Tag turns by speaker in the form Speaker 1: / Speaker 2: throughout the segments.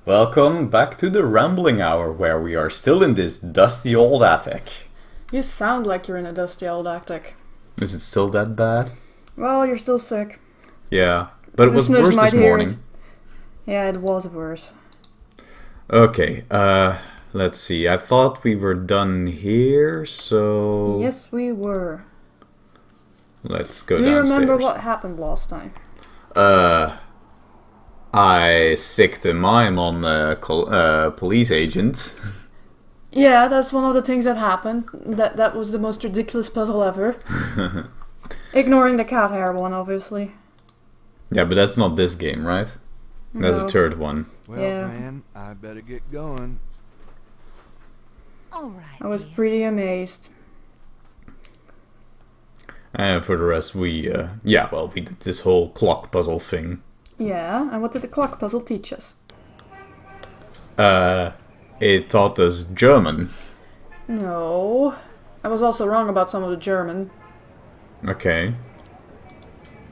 Speaker 1: Welcome back to the Rambling Hour, where we are still in this dusty old attic.
Speaker 2: You sound like you're in a dusty old attic.
Speaker 1: Is it still that bad?
Speaker 2: Well, you're still sick.
Speaker 1: Yeah, but it was
Speaker 2: Listeners
Speaker 1: worse this
Speaker 2: might hear
Speaker 1: morning.
Speaker 2: it. Yeah, it was worse.
Speaker 1: Okay, let's see. I thought we were done here, so...
Speaker 2: Yes, we were.
Speaker 1: Let's go
Speaker 2: Do you
Speaker 1: downstairs.
Speaker 2: remember what happened last time?
Speaker 1: I sicked a mime on police agent.
Speaker 2: Yeah, that's one of the things that happened. That was the most ridiculous puzzle ever. Ignoring the cat hair one, obviously.
Speaker 1: Yeah, but that's not this game, right? That's
Speaker 2: No.
Speaker 1: the third one.
Speaker 3: Well,
Speaker 2: Yeah.
Speaker 3: man, I better get going.
Speaker 4: All right.
Speaker 2: I was pretty amazed.
Speaker 1: And for the rest, we did this whole clock puzzle thing.
Speaker 2: Yeah, and what did the clock puzzle teach us?
Speaker 1: It taught us German.
Speaker 2: No. I was also wrong about some of the German.
Speaker 1: Okay.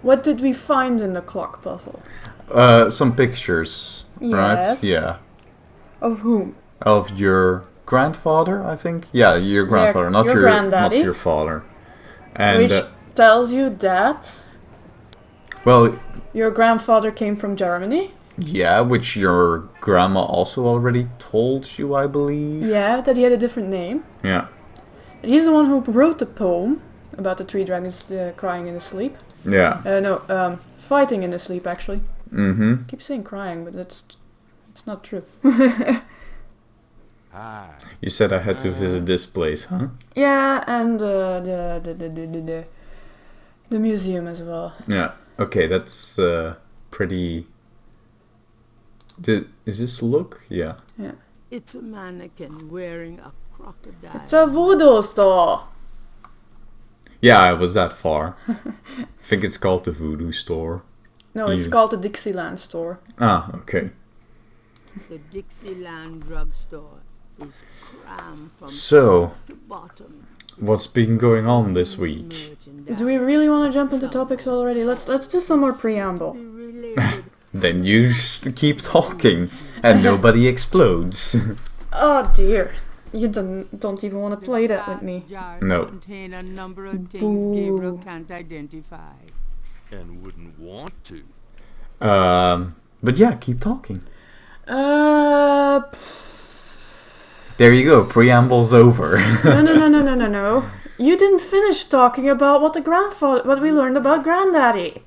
Speaker 2: What did we find in the clock puzzle?
Speaker 1: Some pictures,
Speaker 2: Yes.
Speaker 1: right? Yeah.
Speaker 2: Of whom?
Speaker 1: Of your grandfather, I think? Yeah, your grandfather, not
Speaker 2: your
Speaker 1: your
Speaker 2: granddaddy.
Speaker 1: not your father. And
Speaker 2: Which tells you that
Speaker 1: well,
Speaker 2: your grandfather came from Germany.
Speaker 1: yeah, which your grandma also already told you, I believe.
Speaker 2: Yeah, that he had a different name.
Speaker 1: Yeah.
Speaker 2: He's the one who wrote the poem about the three dragons crying in his sleep.
Speaker 1: Yeah.
Speaker 2: Fighting in his sleep, actually.
Speaker 1: Mm-hmm.
Speaker 2: I keep saying crying, but it's not true.
Speaker 3: Hi.
Speaker 1: You said I had to visit this place, huh?
Speaker 2: Yeah, and the museum as well.
Speaker 1: Yeah. Okay, that's pretty. Is this look? Yeah.
Speaker 2: Yeah.
Speaker 4: It's a mannequin wearing a crocodile.
Speaker 2: It's a voodoo store.
Speaker 1: Yeah, I was that far. I think it's called the Voodoo Store.
Speaker 2: No, it's
Speaker 1: You-
Speaker 2: called the Dixieland store.
Speaker 1: Ah, okay.
Speaker 4: The Dixieland drugstore is crammed from
Speaker 1: So,
Speaker 4: top to bottom.
Speaker 1: what's been going on this week?
Speaker 2: Do we really want to jump into topics already? Let's do some more preamble.
Speaker 4: Related
Speaker 1: Then you just keep talking, and nobody explodes.
Speaker 2: Oh dear, you don't even want to play that with me.
Speaker 1: No.
Speaker 4: Contain a number of things
Speaker 2: Boo.
Speaker 4: Gabriel can't identify.
Speaker 3: And wouldn't want to.
Speaker 1: But yeah, keep talking.
Speaker 2: Uh,
Speaker 1: There you go, preamble's over.
Speaker 2: no. You didn't finish talking about what we learned about Granddaddy.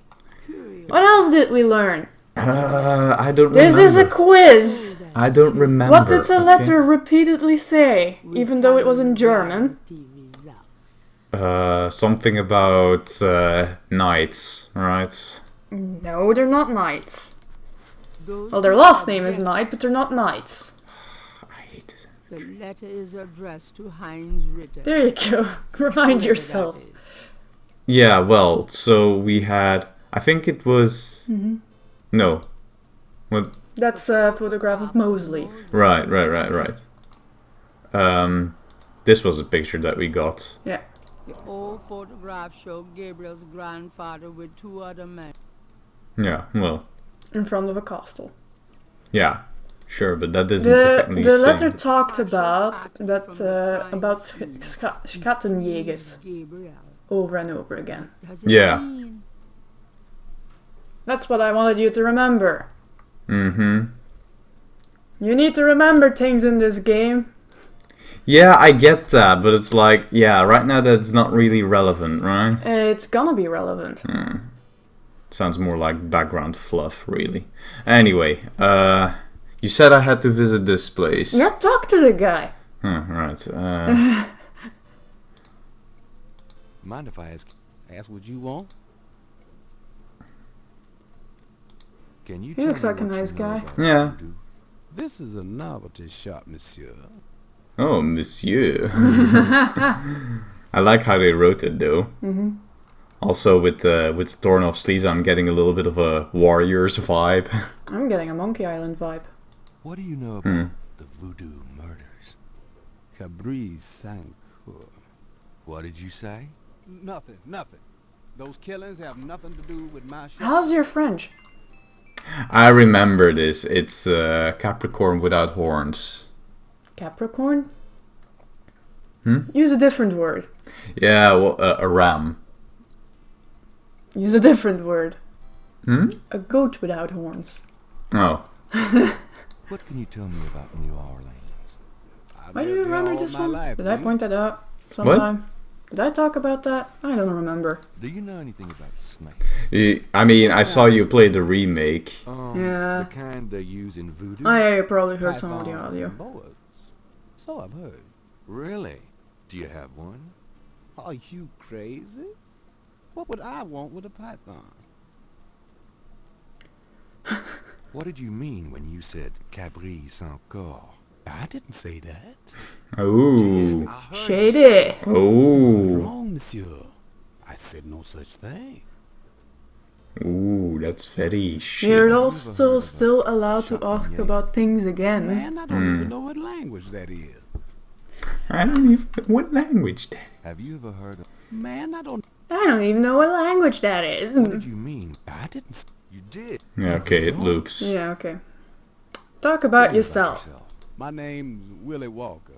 Speaker 2: What else did we learn?
Speaker 1: I don't
Speaker 2: This
Speaker 1: remember.
Speaker 2: is a quiz.
Speaker 1: I don't remember.
Speaker 2: What did the
Speaker 1: okay?
Speaker 2: letter repeatedly say, even though it was in German?
Speaker 1: Something about knights, right?
Speaker 2: No, they're not knights. Well, their last name is Knight, but they're not knights.
Speaker 1: I hate this.
Speaker 4: The letter is addressed to Heinz Ritter.
Speaker 2: There you go. Remind
Speaker 4: Whoever
Speaker 2: yourself.
Speaker 4: that is.
Speaker 1: Yeah, well, so we had... I think it was...
Speaker 2: Mm-hmm.
Speaker 1: No. What?
Speaker 2: That's a photograph of Mosely.
Speaker 1: Right. This was a picture that we got.
Speaker 2: Yeah.
Speaker 4: The old photograph showed Gabriel's grandfather with two other men.
Speaker 1: Yeah, well,
Speaker 2: In front of a castle.
Speaker 1: yeah, sure, but that doesn't
Speaker 2: The
Speaker 1: exactly say...
Speaker 2: letter talked about Schattenjägers
Speaker 4: Gabriel.
Speaker 2: over and over again.
Speaker 4: Does it
Speaker 1: Yeah.
Speaker 4: mean
Speaker 2: That's what I wanted you to remember.
Speaker 1: Mm-hmm.
Speaker 2: You need to remember things in this game.
Speaker 1: Yeah, I get that, but it's like, yeah, right now that's not really relevant, right?
Speaker 2: It's gonna be relevant.
Speaker 1: Sounds more like background fluff, really. Anyway, you said I had to visit this place.
Speaker 2: Yeah, talk to the guy.
Speaker 1: Right.
Speaker 3: Mind if I ask what you want? Can you
Speaker 2: He
Speaker 3: tell
Speaker 2: looks
Speaker 3: me
Speaker 2: like a
Speaker 3: what you
Speaker 2: nice
Speaker 3: know
Speaker 2: guy.
Speaker 3: about
Speaker 1: Yeah.
Speaker 3: voodoo? This is a novelty shop, monsieur.
Speaker 1: Oh, monsieur. I like how they wrote it, though.
Speaker 2: Mm-hmm.
Speaker 1: Also, with the torn off sleeves, I'm getting a little bit of a Warriors vibe.
Speaker 2: I'm getting a Monkey Island vibe.
Speaker 3: What do you know about the voodoo murders? Cabri Sancour. What did you say?
Speaker 5: Nothing. Those killings have nothing to do with my shop.
Speaker 2: How's your French?
Speaker 1: I remember this. It's Capricorn without horns.
Speaker 2: Capricorn?
Speaker 1: Hmm?
Speaker 2: Use a different word.
Speaker 1: Yeah, well, a ram.
Speaker 2: Use a different word.
Speaker 1: Hmm?
Speaker 2: A goat without horns.
Speaker 1: Oh.
Speaker 3: What can you tell me about New Orleans?
Speaker 2: Why do you remember this one? Did I point that out
Speaker 1: What?
Speaker 2: sometime? Did I talk about that? I don't remember.
Speaker 3: Do you know anything about snakes?
Speaker 1: I mean, I saw you play the remake.
Speaker 2: Yeah.
Speaker 3: The kind they use in voodoo?
Speaker 2: I probably heard some of the
Speaker 3: Pythons
Speaker 2: audio.
Speaker 3: and boas. So I've heard. Really? Do you have one?
Speaker 5: Are you crazy? What would I want with a python?
Speaker 3: What did you mean when you said Cabri sans corps?
Speaker 5: I didn't say that.
Speaker 1: Oh.
Speaker 5: I heard
Speaker 2: Shady.
Speaker 1: Oh.
Speaker 5: wrong, monsieur. I said no such thing.
Speaker 1: Ooh, that's very shit.
Speaker 2: You're also still allowed to ask about things again.
Speaker 5: Man, I don't even know what language that is.
Speaker 1: I don't even know what language that is.
Speaker 3: Have you ever heard of...
Speaker 5: Man, I don't.
Speaker 2: I don't even know what language that is.
Speaker 3: What did you mean?
Speaker 5: I didn't.
Speaker 3: You did.
Speaker 1: Yeah, okay, it loops.
Speaker 2: Yeah, okay. Talk about
Speaker 3: Tell me
Speaker 2: yourself.
Speaker 5: My name's Willie Walker.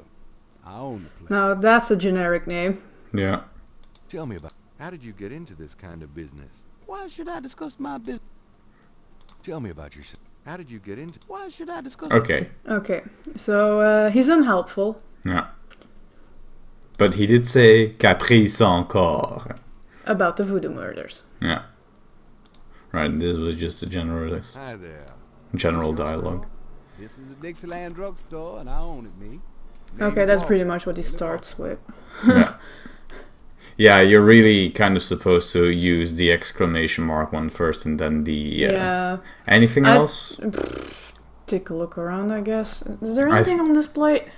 Speaker 5: I own the place.
Speaker 2: No, that's a generic name.
Speaker 1: Yeah.
Speaker 3: Tell me about... How did you get into this kind of business?
Speaker 5: Why should I discuss my business?
Speaker 3: Tell me about yourself. How did you get into...
Speaker 5: Why should I discuss?
Speaker 1: Okay.
Speaker 2: Okay, so he's unhelpful.
Speaker 1: Yeah. But he did say Caprice encore.
Speaker 2: About the voodoo murders.
Speaker 1: Yeah. Right, this was just a general
Speaker 3: Hi there.
Speaker 1: dialogue.
Speaker 5: This is a Dixieland drugstore, and I own it, me.
Speaker 2: Okay, that's pretty much what he starts with.
Speaker 1: Yeah. Yeah, you're really kind of supposed to use the exclamation mark one first and then the...
Speaker 2: Yeah.
Speaker 1: Anything else?
Speaker 2: Take a look around, I guess. Is there anything on this plate?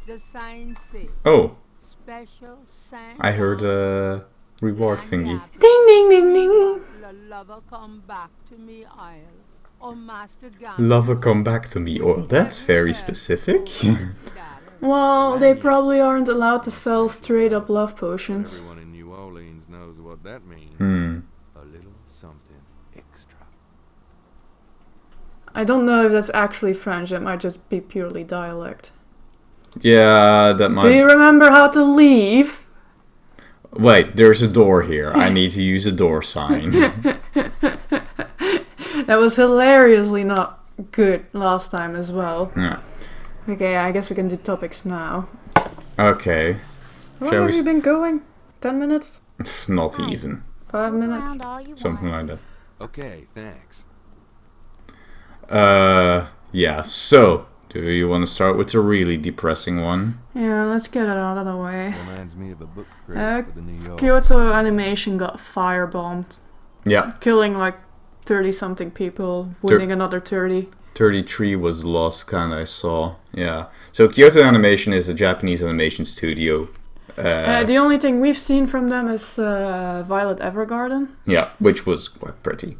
Speaker 4: The sign says
Speaker 1: Oh,
Speaker 4: special sign.
Speaker 1: I heard a reward thingy.
Speaker 2: Ding, ding, ding, ding.
Speaker 4: Lover come back to me aisle. Oh, Master Gabriel.
Speaker 1: Lover come back to me. Oh, that's very specific.
Speaker 2: Well, they probably aren't allowed to sell straight up love potions.
Speaker 3: Everyone in New Orleans knows what that means.
Speaker 1: Hmm.
Speaker 3: A little something extra.
Speaker 2: I don't know if that's actually French, it might just be purely dialect.
Speaker 1: Yeah, that might...
Speaker 2: Do you remember how to leave?
Speaker 1: Wait, there's a door here. I need to use a door sign.
Speaker 2: That was hilariously not good last time as well.
Speaker 1: Yeah.
Speaker 2: Okay, I guess we can do topics now.
Speaker 1: Okay.
Speaker 2: How
Speaker 1: Shall
Speaker 2: long
Speaker 1: we
Speaker 2: have you been going? 10 minutes?
Speaker 1: Not even.
Speaker 2: 5 minutes?
Speaker 1: Something like that.
Speaker 3: Okay, thanks.
Speaker 1: Yeah, so... Do you want to start with the really depressing one?
Speaker 2: Yeah, let's get it out of the way.
Speaker 3: Reminds me of a book critic for the New York.
Speaker 2: Kyoto Animation got firebombed,
Speaker 1: Yeah.
Speaker 2: killing like 30-something people, wounding another 30.
Speaker 1: 33 was the last kind I saw. Yeah. So Kyoto Animation is a Japanese animation studio.
Speaker 2: The only thing we've seen from them is Violet Evergarden.
Speaker 1: Yeah, which was quite pretty.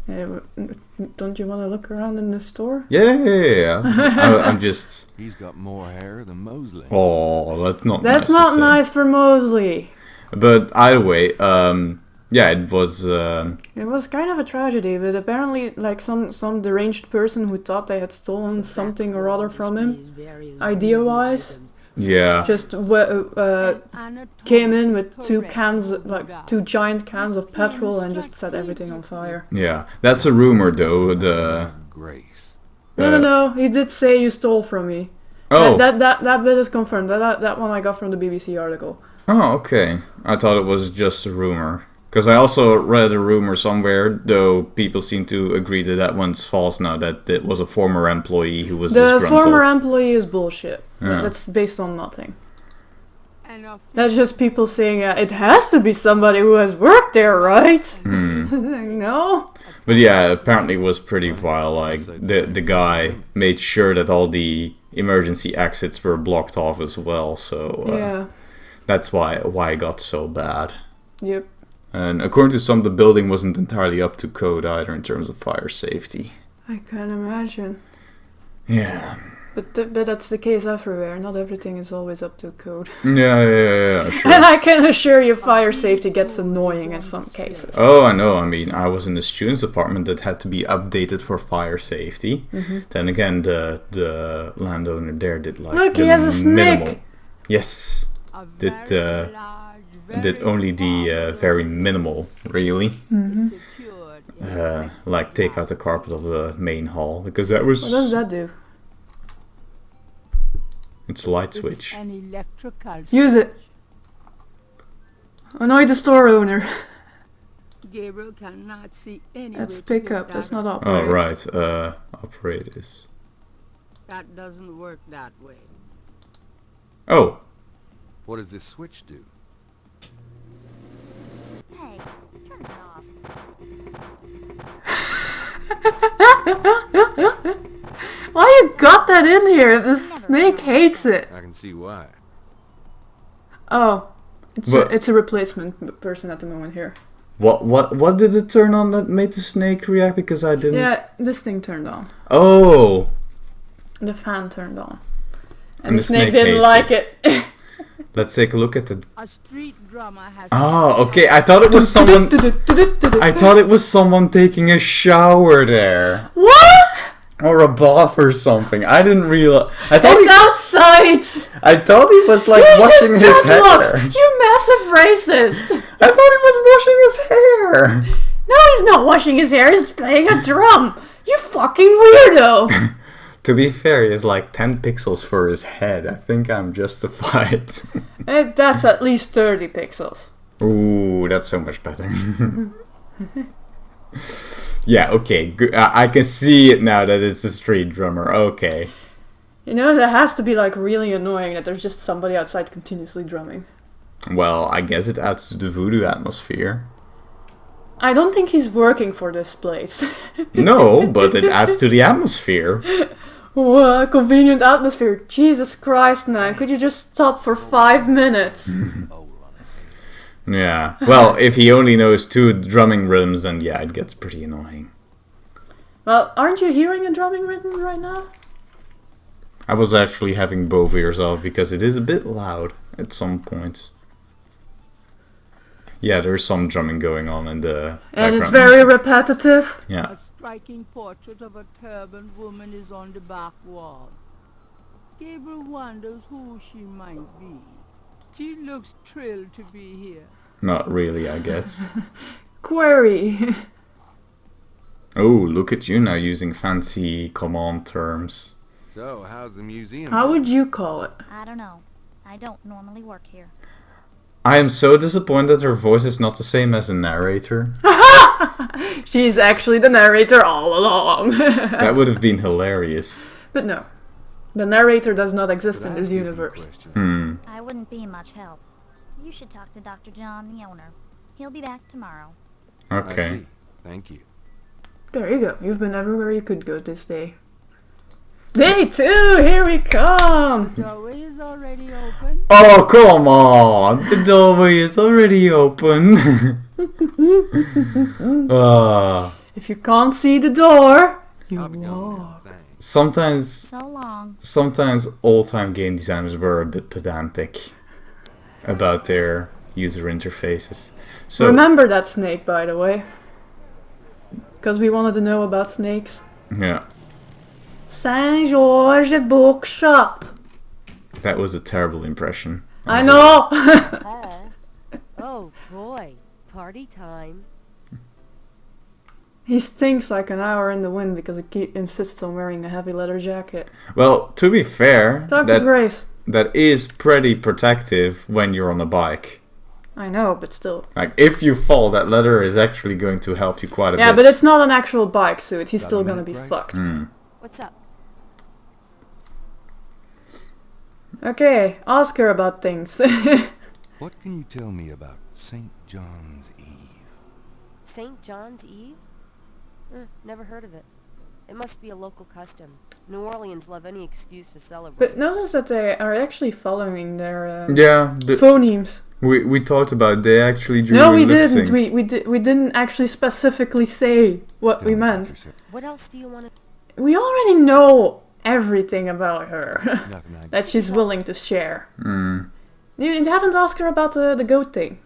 Speaker 2: Don't you want to look around in the store?
Speaker 1: Yeah. I'm just...
Speaker 3: He's got more hair than Mosely.
Speaker 1: Oh, that's not
Speaker 2: That's
Speaker 1: nice to
Speaker 2: not
Speaker 1: say.
Speaker 2: nice for Mosely.
Speaker 1: But either way, yeah, it was...
Speaker 2: It was kind of a tragedy, but apparently, like some deranged person who thought they had stolen something or other from him, idea-wise,
Speaker 1: Yeah.
Speaker 2: just came in with two giant cans of petrol and just set everything on fire.
Speaker 1: Yeah. That's a rumor, though. The...
Speaker 3: Grace.
Speaker 2: No, he did say you stole from me.
Speaker 1: Oh.
Speaker 2: That bit is confirmed. That one I got from the BBC article.
Speaker 1: Oh, okay. I thought it was just a rumor. Because I also read a rumor somewhere, though people seem to agree that that one's false now, that it was a former employee who was
Speaker 2: The
Speaker 1: disgruntled.
Speaker 2: former employee is bullshit.
Speaker 1: Yeah.
Speaker 2: That's based on nothing.
Speaker 4: And a
Speaker 2: That's just people saying, it has to be somebody who has worked there, right? No?
Speaker 1: But yeah, apparently it was pretty vile. Like, the guy made sure that all the emergency exits were blocked off as well, so
Speaker 2: Yeah.
Speaker 1: that's why it got so bad.
Speaker 2: Yep.
Speaker 1: And according to some, the building wasn't entirely up to code either in terms of fire safety.
Speaker 2: I can imagine.
Speaker 1: Yeah.
Speaker 2: But that's the case everywhere. Not everything is always up to code.
Speaker 1: Yeah, sure.
Speaker 2: And I can assure you fire safety gets annoying in some cases.
Speaker 1: Oh, I know. I mean, I was in the students' apartment that had to be updated for fire safety. Then again, the landowner there did like
Speaker 2: Look,
Speaker 1: the
Speaker 2: he has a
Speaker 1: minimal.
Speaker 2: snake.
Speaker 1: Yes, did only the very minimal, really. Like take out the carpet of the main hall because that was.
Speaker 2: What does that do?
Speaker 1: It's a light switch.
Speaker 4: An electrical
Speaker 2: Use it. Annoy the store owner.
Speaker 4: Gabriel cannot see any
Speaker 2: That's
Speaker 4: way to
Speaker 2: pick
Speaker 4: get
Speaker 2: up. That's
Speaker 4: that
Speaker 2: not
Speaker 4: up.
Speaker 1: Oh
Speaker 2: operate.
Speaker 1: right, operate this.
Speaker 4: That doesn't work that way.
Speaker 1: Oh,
Speaker 3: What does this switch do?
Speaker 6: Hey, turn it off.
Speaker 2: Why you got that in here? The snake hates it.
Speaker 3: I can see why.
Speaker 2: Oh,
Speaker 1: But-
Speaker 2: it's a replacement person at the moment here.
Speaker 1: what did it turn on that made the snake react? Because I didn't.
Speaker 2: Yeah, this thing turned on.
Speaker 1: Oh,
Speaker 2: The fan turned on.
Speaker 1: And
Speaker 2: And
Speaker 1: the
Speaker 2: the snake
Speaker 1: snake
Speaker 2: didn't
Speaker 1: hates
Speaker 2: like it.
Speaker 1: let's take a look at the.
Speaker 4: A street drummer has.
Speaker 1: Oh, okay. I thought it was someone. I thought it was someone taking a shower there,
Speaker 2: What?
Speaker 1: or a bath or something. I didn't realize. I thought
Speaker 2: It's outside!
Speaker 1: he was like
Speaker 2: You
Speaker 1: washing
Speaker 2: just
Speaker 1: his
Speaker 2: dreadlocks!
Speaker 1: hair.
Speaker 2: You massive racist!
Speaker 1: I thought he was washing his hair.
Speaker 2: No, he's not washing his hair, he's playing a drum! You fucking weirdo!
Speaker 1: To be fair, he has like 10 pixels for his head. I think I'm justified.
Speaker 2: That's at least 30 pixels.
Speaker 1: Ooh, that's so much better. Yeah, okay. I can see it now that it's a street drummer. Okay.
Speaker 2: You know, that has to be like really annoying that there's just somebody outside continuously drumming.
Speaker 1: Well, I guess it adds to the voodoo atmosphere.
Speaker 2: I don't think he's working for this place.
Speaker 1: No, but it adds to the atmosphere.
Speaker 2: What a convenient atmosphere. Jesus Christ, man. Could you just stop for 5 minutes?
Speaker 1: Yeah. Well, if he only knows 2 drumming rhythms, then yeah, it gets pretty annoying.
Speaker 2: Well, aren't you hearing a drumming rhythm right now?
Speaker 1: I was actually having both ears off because it is a bit loud at some points. Yeah, there's some drumming going on in the
Speaker 2: And it's
Speaker 1: background.
Speaker 2: very repetitive.
Speaker 1: Yeah.
Speaker 4: A striking portrait of a turbaned woman is on the back wall. Gabriel wonders who she might be. She looks thrilled to be here.
Speaker 1: Not really, I guess.
Speaker 2: Query.
Speaker 1: Oh, look at you now using fancy command terms.
Speaker 3: So, how's the museum?
Speaker 2: How would you call it?
Speaker 6: I don't know. I don't normally work here.
Speaker 1: I am so disappointed her voice is not the same as a narrator.
Speaker 2: She's actually the narrator all along.
Speaker 1: That would have been hilarious.
Speaker 2: But no. The narrator does not exist
Speaker 3: Could
Speaker 2: in
Speaker 3: I
Speaker 2: this
Speaker 3: ask you a few
Speaker 2: universe.
Speaker 3: questions?
Speaker 6: I wouldn't be much help. You should talk to Dr. John, the owner. He'll be back tomorrow.
Speaker 3: I
Speaker 1: Okay.
Speaker 3: see. Thank you.
Speaker 2: There you go. You've been everywhere you could go this day. Day 2! Here we come!
Speaker 4: Doorway is already open.
Speaker 1: Oh, come on! The doorway is already open.
Speaker 2: If you can't see the door, you
Speaker 3: I'll be going
Speaker 2: walk.
Speaker 3: now. Thanks.
Speaker 6: So long.
Speaker 1: Sometimes old-time game designers were a bit pedantic about their user interfaces. So
Speaker 2: Remember that snake, by the way. Because we wanted to know about snakes.
Speaker 1: yeah,
Speaker 2: Saint George Bookshop.
Speaker 1: that was a terrible impression.
Speaker 2: I know!
Speaker 7: Oh boy, party time.
Speaker 2: He stinks like an hour in the wind because he insists on wearing a heavy leather jacket.
Speaker 1: Well, to be fair,
Speaker 2: Talk to Grace.
Speaker 1: that is pretty protective when you're on a bike.
Speaker 2: I know, but still.
Speaker 1: Like, if you fall, that leather is actually going to help you quite a bit.
Speaker 2: Yeah, but it's not an actual bike suit. He's
Speaker 3: Got
Speaker 2: still
Speaker 3: a
Speaker 2: gonna
Speaker 3: minute,
Speaker 2: be
Speaker 3: Grace?
Speaker 2: fucked.
Speaker 7: What's up?
Speaker 2: Okay, ask her about things.
Speaker 3: What can you tell me about St. John's Eve?
Speaker 7: St. John's Eve? Never heard of it. It must be a local custom. New Orleans love any excuse to celebrate.
Speaker 2: But notice that they are actually following their
Speaker 1: Yeah,
Speaker 2: phonemes.
Speaker 1: we talked about they actually drew
Speaker 2: No, we
Speaker 1: lip
Speaker 2: didn't.
Speaker 1: sync.
Speaker 2: We didn't actually specifically say what
Speaker 3: Tell
Speaker 2: we
Speaker 3: me about
Speaker 2: meant.
Speaker 3: yourself.
Speaker 7: What else do you want to...
Speaker 2: We already know everything about her
Speaker 3: Nothing I
Speaker 2: that she's willing to share.
Speaker 1: Mm.
Speaker 2: You haven't asked her about the goat thing.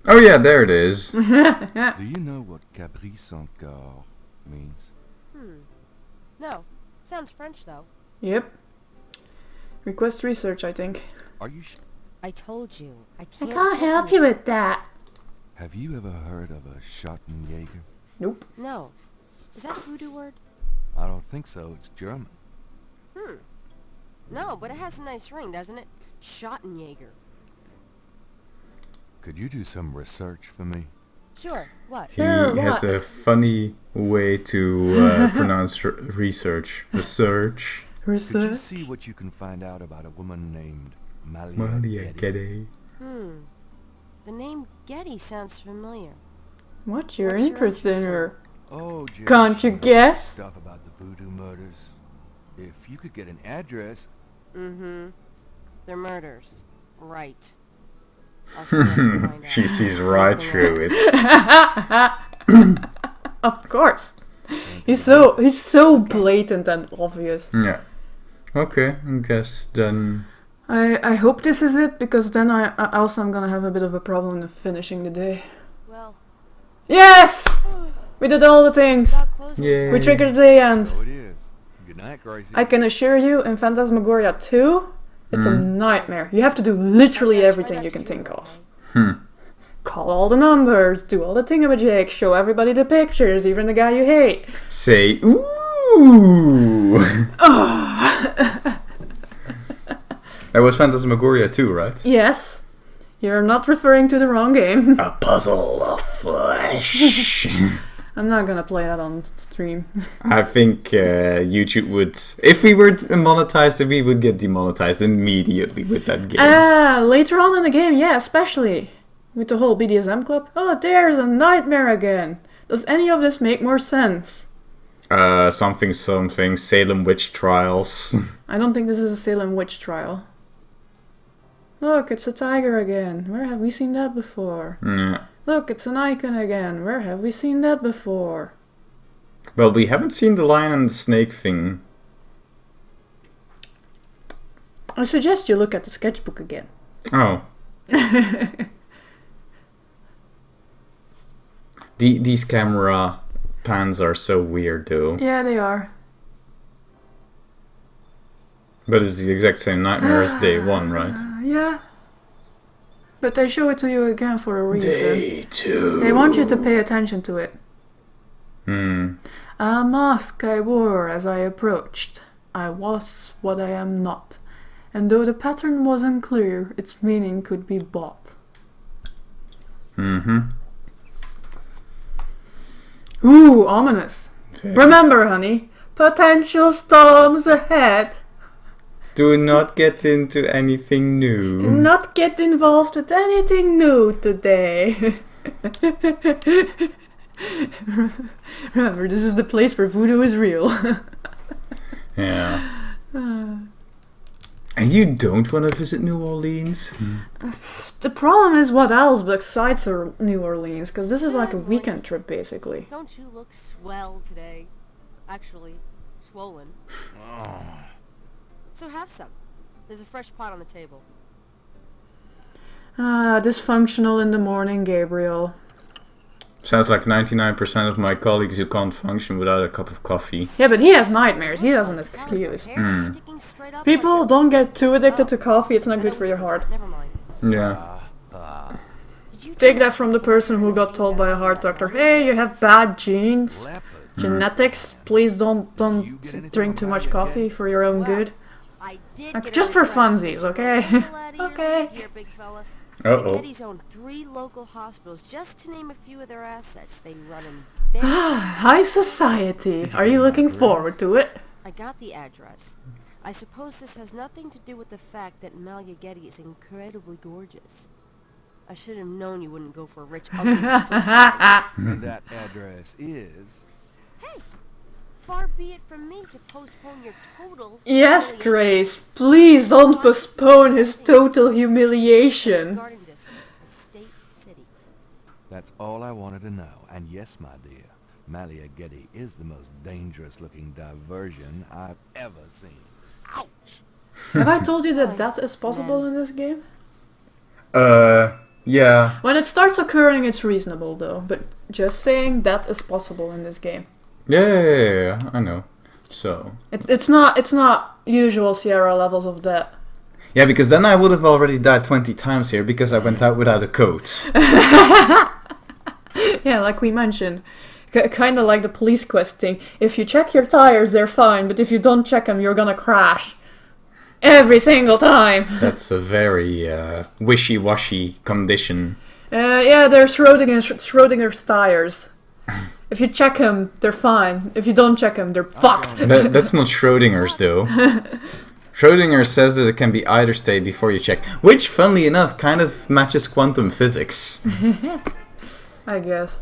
Speaker 1: Oh yeah, there it is.
Speaker 3: Do you know what Cabri sans corps means?
Speaker 7: No. Sounds French, though.
Speaker 2: Yep. Request research, I think.
Speaker 3: Are you
Speaker 7: I told you. I
Speaker 2: I
Speaker 7: can't
Speaker 2: can't help you with that.
Speaker 3: Have you ever heard of a Schottenjäger?
Speaker 2: Nope.
Speaker 7: No. Is that a voodoo word?
Speaker 3: I don't think so. It's German.
Speaker 7: No, but it has a nice ring, doesn't it? Schottenjäger.
Speaker 3: Could you do some research for me?
Speaker 7: Sure. What?
Speaker 1: He
Speaker 2: Sure,
Speaker 1: has
Speaker 2: what?
Speaker 1: a funny way to pronounce research. Research.
Speaker 3: Could you
Speaker 2: Research?
Speaker 3: see what you can find out about a woman named Malia
Speaker 1: Malia
Speaker 3: Gedde?
Speaker 1: Gedde.
Speaker 7: The name Gedde sounds familiar.
Speaker 2: What's your
Speaker 7: What's your
Speaker 2: interest in
Speaker 7: interest
Speaker 2: her?
Speaker 3: Oh, just
Speaker 2: Can't you guess?
Speaker 3: stuff about the voodoo murders. If you could get an address,
Speaker 7: They're murders. Right. I'll see what I can find
Speaker 1: She
Speaker 7: out.
Speaker 1: sees right through it.
Speaker 2: Of course. He's so blatant and obvious.
Speaker 1: Yeah. Okay, I guess then.
Speaker 2: I hope this is it, because then I also am gonna have a bit of a problem in finishing the day.
Speaker 7: Well,
Speaker 2: Yes! We did all the things.
Speaker 7: about closing
Speaker 1: Yay.
Speaker 7: time.
Speaker 2: We triggered the end.
Speaker 3: so it is. Good night, Gracie.
Speaker 2: I can assure you, in Phantasmagoria 2, it's a nightmare. You have to do literally
Speaker 7: Okay, try
Speaker 2: everything
Speaker 7: not
Speaker 2: you
Speaker 7: to
Speaker 2: can
Speaker 7: do
Speaker 2: think
Speaker 7: it,
Speaker 2: of.
Speaker 7: okay?
Speaker 2: Call all the numbers, do all the thingamajigs, show everybody the pictures, even the guy you hate.
Speaker 1: Say ooh. That was Phantasmagoria 2, right?
Speaker 2: Yes, you're not referring to the wrong game.
Speaker 1: A puzzle of flesh.
Speaker 2: I'm not gonna play that on stream.
Speaker 1: I think YouTube would, if we were monetized, we would get demonetized immediately with that game.
Speaker 2: Later on in the game, yeah, especially. With the whole BDSM club. Oh, there's a nightmare again. Does any of this make more sense?
Speaker 1: Something, Salem Witch Trials.
Speaker 2: I don't think this is a Salem witch trial. Look, it's a tiger again. Where have we seen that before?
Speaker 1: Yeah.
Speaker 2: Look, it's an icon again. Where have we seen that before?
Speaker 1: Well, we haven't seen the lion and the snake thing.
Speaker 2: I suggest you look at the sketchbook again.
Speaker 1: Oh. These camera pans are so weird, though.
Speaker 2: Yeah, they are.
Speaker 1: But it's the exact same nightmare as day one, right?
Speaker 2: Yeah. But they show it to you again for a reason.
Speaker 1: Day 2.
Speaker 2: They want you to pay attention to it.
Speaker 1: Hmm.
Speaker 2: A mask I wore as I approached. I was what I am not. And though the pattern was unclear, its meaning could be bought.
Speaker 1: Mm-hmm.
Speaker 2: Ooh, ominous.
Speaker 1: Okay.
Speaker 2: Remember, honey, potential storms ahead.
Speaker 1: Do not get into anything new.
Speaker 2: Do not get involved with anything new today. Remember, this is the place where voodoo is real.
Speaker 1: Yeah. And you don't want to visit New Orleans?
Speaker 2: The problem is what else besides New Orleans, because this is like a
Speaker 7: Good
Speaker 2: weekend trip, basically.
Speaker 7: Don't you look swell today? Actually, swollen. So have some. There's a fresh pot on the table.
Speaker 2: Dysfunctional in the morning, Gabriel.
Speaker 1: Sounds like 99% of my colleagues who can't function without a cup of coffee.
Speaker 2: Yeah, but he has nightmares. He has an excuse.
Speaker 7: Hair sticking straight up
Speaker 2: People,
Speaker 7: like
Speaker 2: don't get too addicted to coffee. It's
Speaker 7: a-
Speaker 2: not
Speaker 7: I
Speaker 2: good
Speaker 7: know
Speaker 2: for
Speaker 7: we
Speaker 2: your
Speaker 7: still-
Speaker 2: heart.
Speaker 7: Never mind.
Speaker 1: Yeah.
Speaker 7: Did you
Speaker 2: Take
Speaker 7: tell
Speaker 2: that from the person who got told by a heart doctor, hey, you have bad genes, genetics, please don't drink too much coffee for your own good.
Speaker 7: I did
Speaker 2: Like,
Speaker 7: get
Speaker 2: just
Speaker 7: a
Speaker 2: for
Speaker 7: request.
Speaker 2: funsies, okay?
Speaker 7: Little out of your
Speaker 2: Okay.
Speaker 7: league here, big fella.
Speaker 1: Uh-oh.
Speaker 7: Geddes own 3 local hospitals, just to name a few of their assets. They run them very
Speaker 2: High society. Are you looking forward to it?
Speaker 7: I got the address. I suppose this has nothing to do with the fact that Malia Gedde is incredibly gorgeous. I should have known you wouldn't go for a rich ugly socialite.
Speaker 3: And that address is...
Speaker 7: Hey, far be it from me to postpone your total...
Speaker 2: Yes,
Speaker 7: humiliation.
Speaker 2: Grace. Please don't postpone his total humiliation.
Speaker 7: Garden District, Estate City.
Speaker 3: That's all I wanted to know. And yes, my dear, Malia Gedde is the most dangerous-looking diversion I've ever seen.
Speaker 2: Have I told you that that is possible in this game?
Speaker 1: Yeah.
Speaker 2: When it starts occurring, it's reasonable though. But just saying that is possible in this game.
Speaker 1: Yeah, I know. So.
Speaker 2: It's not usual Sierra levels of that.
Speaker 1: Yeah, because then I would have already died 20 times here because I went out without a coat.
Speaker 2: Yeah, like we mentioned. Kind of like the police quest thing. If you check your tires, they're fine. But if you don't check them, you're gonna crash. Every single time.
Speaker 1: That's a very wishy-washy condition.
Speaker 2: Yeah, they're Schrodinger's tires. If you check them, they're fine. If you don't check them, they're fucked.
Speaker 1: That's not Schrodinger's, though. Schrodinger says that it can be either state before you check, which, funnily enough, kind of matches quantum physics.
Speaker 2: I guess.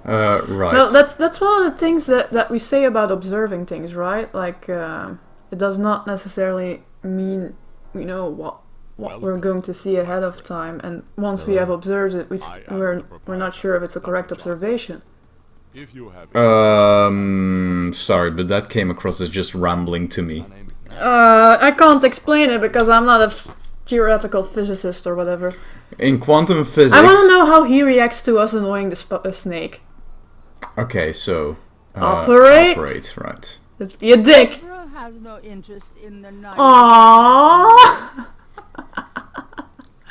Speaker 1: Right.
Speaker 2: Well, that's one of the things that we say about observing things, right? Like, it does not necessarily mean, what we're going to see ahead of time, and once we have observed it, we're not sure if it's a correct observation.
Speaker 1: Sorry, but that came across as just rambling to me.
Speaker 2: I can't explain it because I'm not a theoretical physicist or whatever.
Speaker 1: In quantum physics...
Speaker 2: I want to know how he reacts to us annoying the snake.
Speaker 1: Okay, so...
Speaker 2: Operate?
Speaker 1: Operate, right.
Speaker 2: Let's be a dick!
Speaker 4: Gabriel has no interest in the night.
Speaker 2: Aww.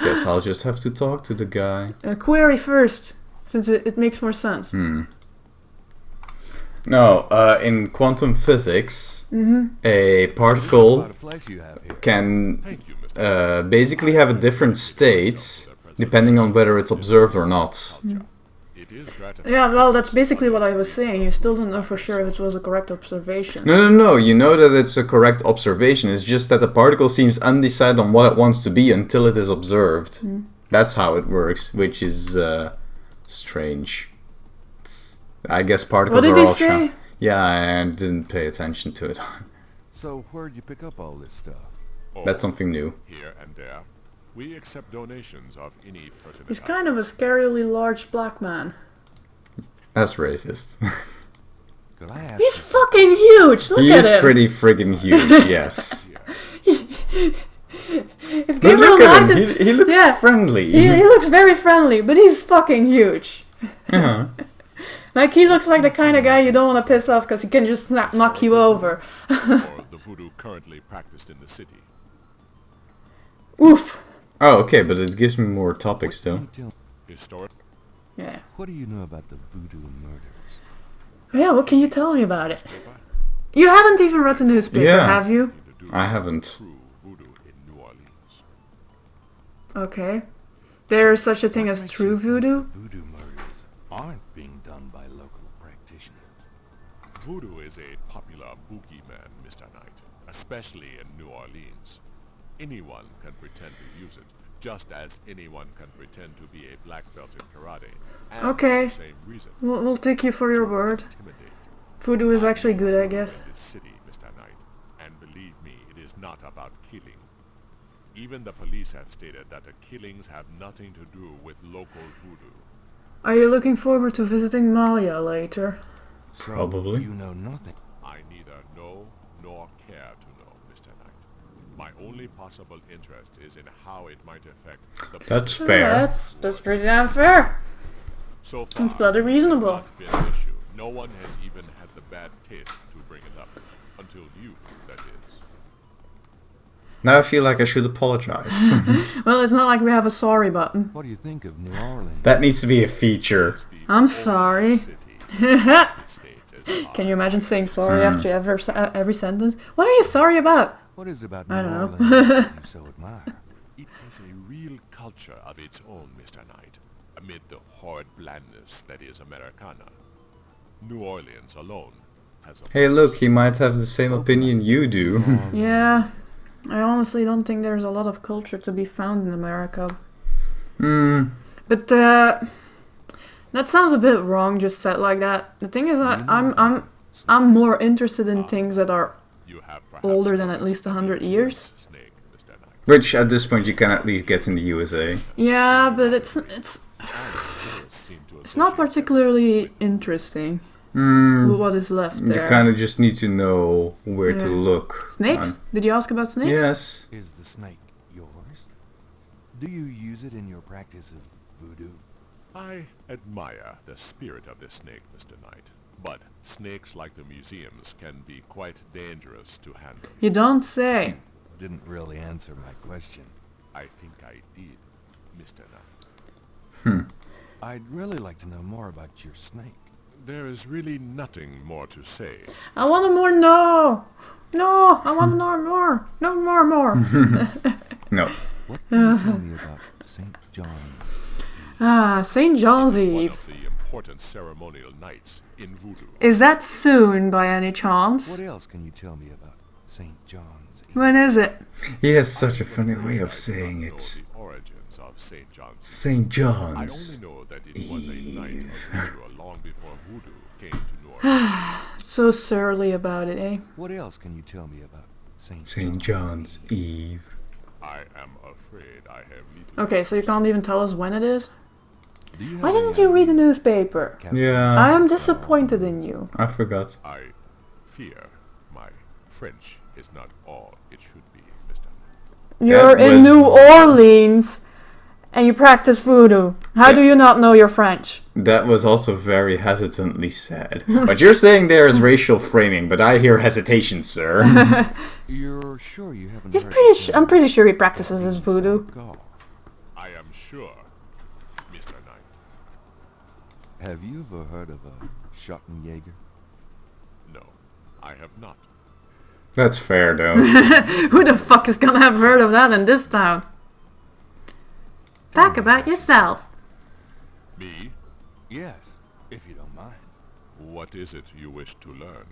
Speaker 1: Guess I'll just have to talk to the guy.
Speaker 2: Query first, since it makes more sense.
Speaker 1: No, in quantum physics, a particle can basically have a different state depending on whether it's observed or not.
Speaker 2: Yeah, well, that's basically what I was saying. You still don't know for sure if it was a correct observation.
Speaker 1: No, you know that it's a correct observation. It's just that the particle seems undecided on what it wants to be until it is observed. That's how it works, which is strange. I guess particles
Speaker 2: What did
Speaker 1: are
Speaker 2: he
Speaker 1: all
Speaker 2: say?
Speaker 1: Yeah, I didn't pay attention to it.
Speaker 3: So where'd you pick up all this stuff?
Speaker 1: That's something new.
Speaker 8: Here and there, we accept donations of any pertinent.
Speaker 2: He's kind of a scarily large black man.
Speaker 1: That's racist.
Speaker 3: Could I ask
Speaker 2: He's
Speaker 3: you
Speaker 2: fucking huge! Look
Speaker 1: He
Speaker 2: at
Speaker 1: is
Speaker 2: him!
Speaker 1: pretty friggin' huge, yes.
Speaker 2: If
Speaker 1: But
Speaker 2: Gabriel
Speaker 1: look at
Speaker 2: Knight
Speaker 1: him,
Speaker 2: is...
Speaker 1: he looks
Speaker 2: Yeah.
Speaker 1: friendly.
Speaker 2: He looks very friendly, but he's fucking huge.
Speaker 1: Yeah.
Speaker 2: Like, he looks like the kind of guy you don't want to piss off because he can just knock you over.
Speaker 8: Or the voodoo currently practiced in the city.
Speaker 2: Oof.
Speaker 1: Oh, okay, but it gives me more topics, though.
Speaker 8: Historic.
Speaker 2: Yeah.
Speaker 3: What do you know about the voodoo murders?
Speaker 2: Yeah, what can you tell me about it? You haven't even read the newspaper,
Speaker 1: Yeah.
Speaker 2: have you?
Speaker 1: I haven't.
Speaker 8: True voodoo in New Orleans.
Speaker 2: Okay. There's such a thing
Speaker 3: What
Speaker 2: as
Speaker 3: makes
Speaker 2: true
Speaker 3: you think
Speaker 2: voodoo?
Speaker 3: Voodoo murders aren't being done by local practitioners.
Speaker 8: Voodoo is a popular boogeyman, Mr. Knight, especially in New Orleans. Anyone can pretend to use it, just as anyone can pretend to be a black belt in karate. And
Speaker 2: Okay.
Speaker 8: for the same reason.
Speaker 2: We'll take you for your word.
Speaker 8: Intimidate.
Speaker 2: Voodoo is actually good, I guess.
Speaker 8: This city, Mr. Knight, and believe me, it is not about killing. Even the police have stated that the killings have nothing to do with local voodoo.
Speaker 2: Are you looking forward to visiting Malia later?
Speaker 3: So
Speaker 1: Probably.
Speaker 3: You know nothing.
Speaker 8: I neither know nor care to know, Mr. Knight. My only possible interest is in how it might affect the
Speaker 1: That's
Speaker 8: public.
Speaker 1: fair.
Speaker 2: That's pretty unfair.
Speaker 8: So far,
Speaker 2: It's bloody reasonable.
Speaker 8: it's not been an issue. No one has even had the bad taste to bring it up. Until you, that is.
Speaker 1: Now I feel like I should apologize.
Speaker 2: Well, it's not like we have a sorry button.
Speaker 3: What do you think of New Orleans?
Speaker 1: That needs to be a feature.
Speaker 8: It's the
Speaker 2: I'm
Speaker 8: only
Speaker 2: sorry.
Speaker 8: city in the United States as far
Speaker 2: Can you
Speaker 8: as
Speaker 2: imagine saying sorry
Speaker 1: Hmm.
Speaker 2: after every sentence? What are you sorry about?
Speaker 3: What is it about New
Speaker 2: I don't know.
Speaker 3: Orleans that you so admire?
Speaker 8: It has a real culture of its own, Mr. Knight, amid the horrid blandness that is Americana. New Orleans alone has a
Speaker 1: Hey, look, he might have the same opinion you do.
Speaker 2: Yeah, I honestly don't think there's a lot of culture to be found in America. But that sounds a bit wrong, just said like that. The thing is that I'm more interested in things that are
Speaker 8: you have perhaps
Speaker 2: older than at
Speaker 8: noticed
Speaker 2: least
Speaker 8: the
Speaker 2: 100
Speaker 8: use of
Speaker 2: years.
Speaker 8: this snake, Mr. Knight.
Speaker 1: Which, at this point, you can at least get in the USA.
Speaker 2: Yeah, but it's
Speaker 8: And tourists seem to
Speaker 2: not
Speaker 8: associate them
Speaker 2: particularly interesting. what is left
Speaker 1: You
Speaker 2: there.
Speaker 1: kind of just need to know where to
Speaker 2: Yeah.
Speaker 1: look.
Speaker 2: Snakes? Did you ask about snakes?
Speaker 1: Yes.
Speaker 3: Is the snake yours? Do you use it in your practice of voodoo?
Speaker 8: I admire the spirit of the snake, Mr. Knight. But snakes like the museums can be quite dangerous to handle.
Speaker 2: You don't say.
Speaker 3: Didn't really answer my question.
Speaker 8: I think I did, Mr. Knight.
Speaker 3: I'd really like to know more about your snake.
Speaker 8: There is really nothing more to say.
Speaker 2: I want more. No, I want to know more. No more.
Speaker 1: No.
Speaker 3: What can you tell me about St. John's?
Speaker 2: St. John's
Speaker 8: One
Speaker 2: Eve.
Speaker 8: of the important ceremonial nights in voodoo.
Speaker 2: Is that soon by any chance?
Speaker 3: What else can you tell me about St. John's Eve?
Speaker 2: When is it?
Speaker 1: He has such a funny way of saying
Speaker 8: I do not
Speaker 1: it.
Speaker 8: know the origins of St. John's.
Speaker 1: St.
Speaker 8: I
Speaker 1: John's.
Speaker 8: only know that it was a night of ritual long before voodoo came to New Orleans.
Speaker 2: So surly about it, eh?
Speaker 3: What else can you tell me about St.
Speaker 1: St. John's Eve.
Speaker 8: I am afraid I have little.
Speaker 2: Okay, so you can't even tell us when it is?
Speaker 3: Do you have
Speaker 2: Why
Speaker 3: any
Speaker 2: didn't you read the
Speaker 3: idea,
Speaker 2: newspaper?
Speaker 3: Captain?
Speaker 1: Yeah.
Speaker 2: I am disappointed in you.
Speaker 1: I forgot.
Speaker 8: I fear my French is not all it should be, Mr. Knight.
Speaker 2: You're in
Speaker 1: was-
Speaker 2: New Orleans and you practice voodoo. How do you not know your French?
Speaker 1: That was also very hesitantly said. What you're saying there is racial framing, but I hear hesitation, sir.
Speaker 3: You're sure you haven't
Speaker 2: He's
Speaker 3: heard
Speaker 2: pretty.
Speaker 3: the story
Speaker 2: I'm pretty sure he
Speaker 3: of
Speaker 2: practices his voodoo.
Speaker 3: Gaul?
Speaker 8: I am sure, Mr. Knight.
Speaker 3: Have you ever heard of a Schottenjäger?
Speaker 8: No, I have not.
Speaker 1: That's fair, though.
Speaker 2: Who the fuck is gonna have heard of that in this town? Talk about yourself.
Speaker 8: Me?
Speaker 3: Yes, if you don't mind.
Speaker 8: What is it you wish to learn?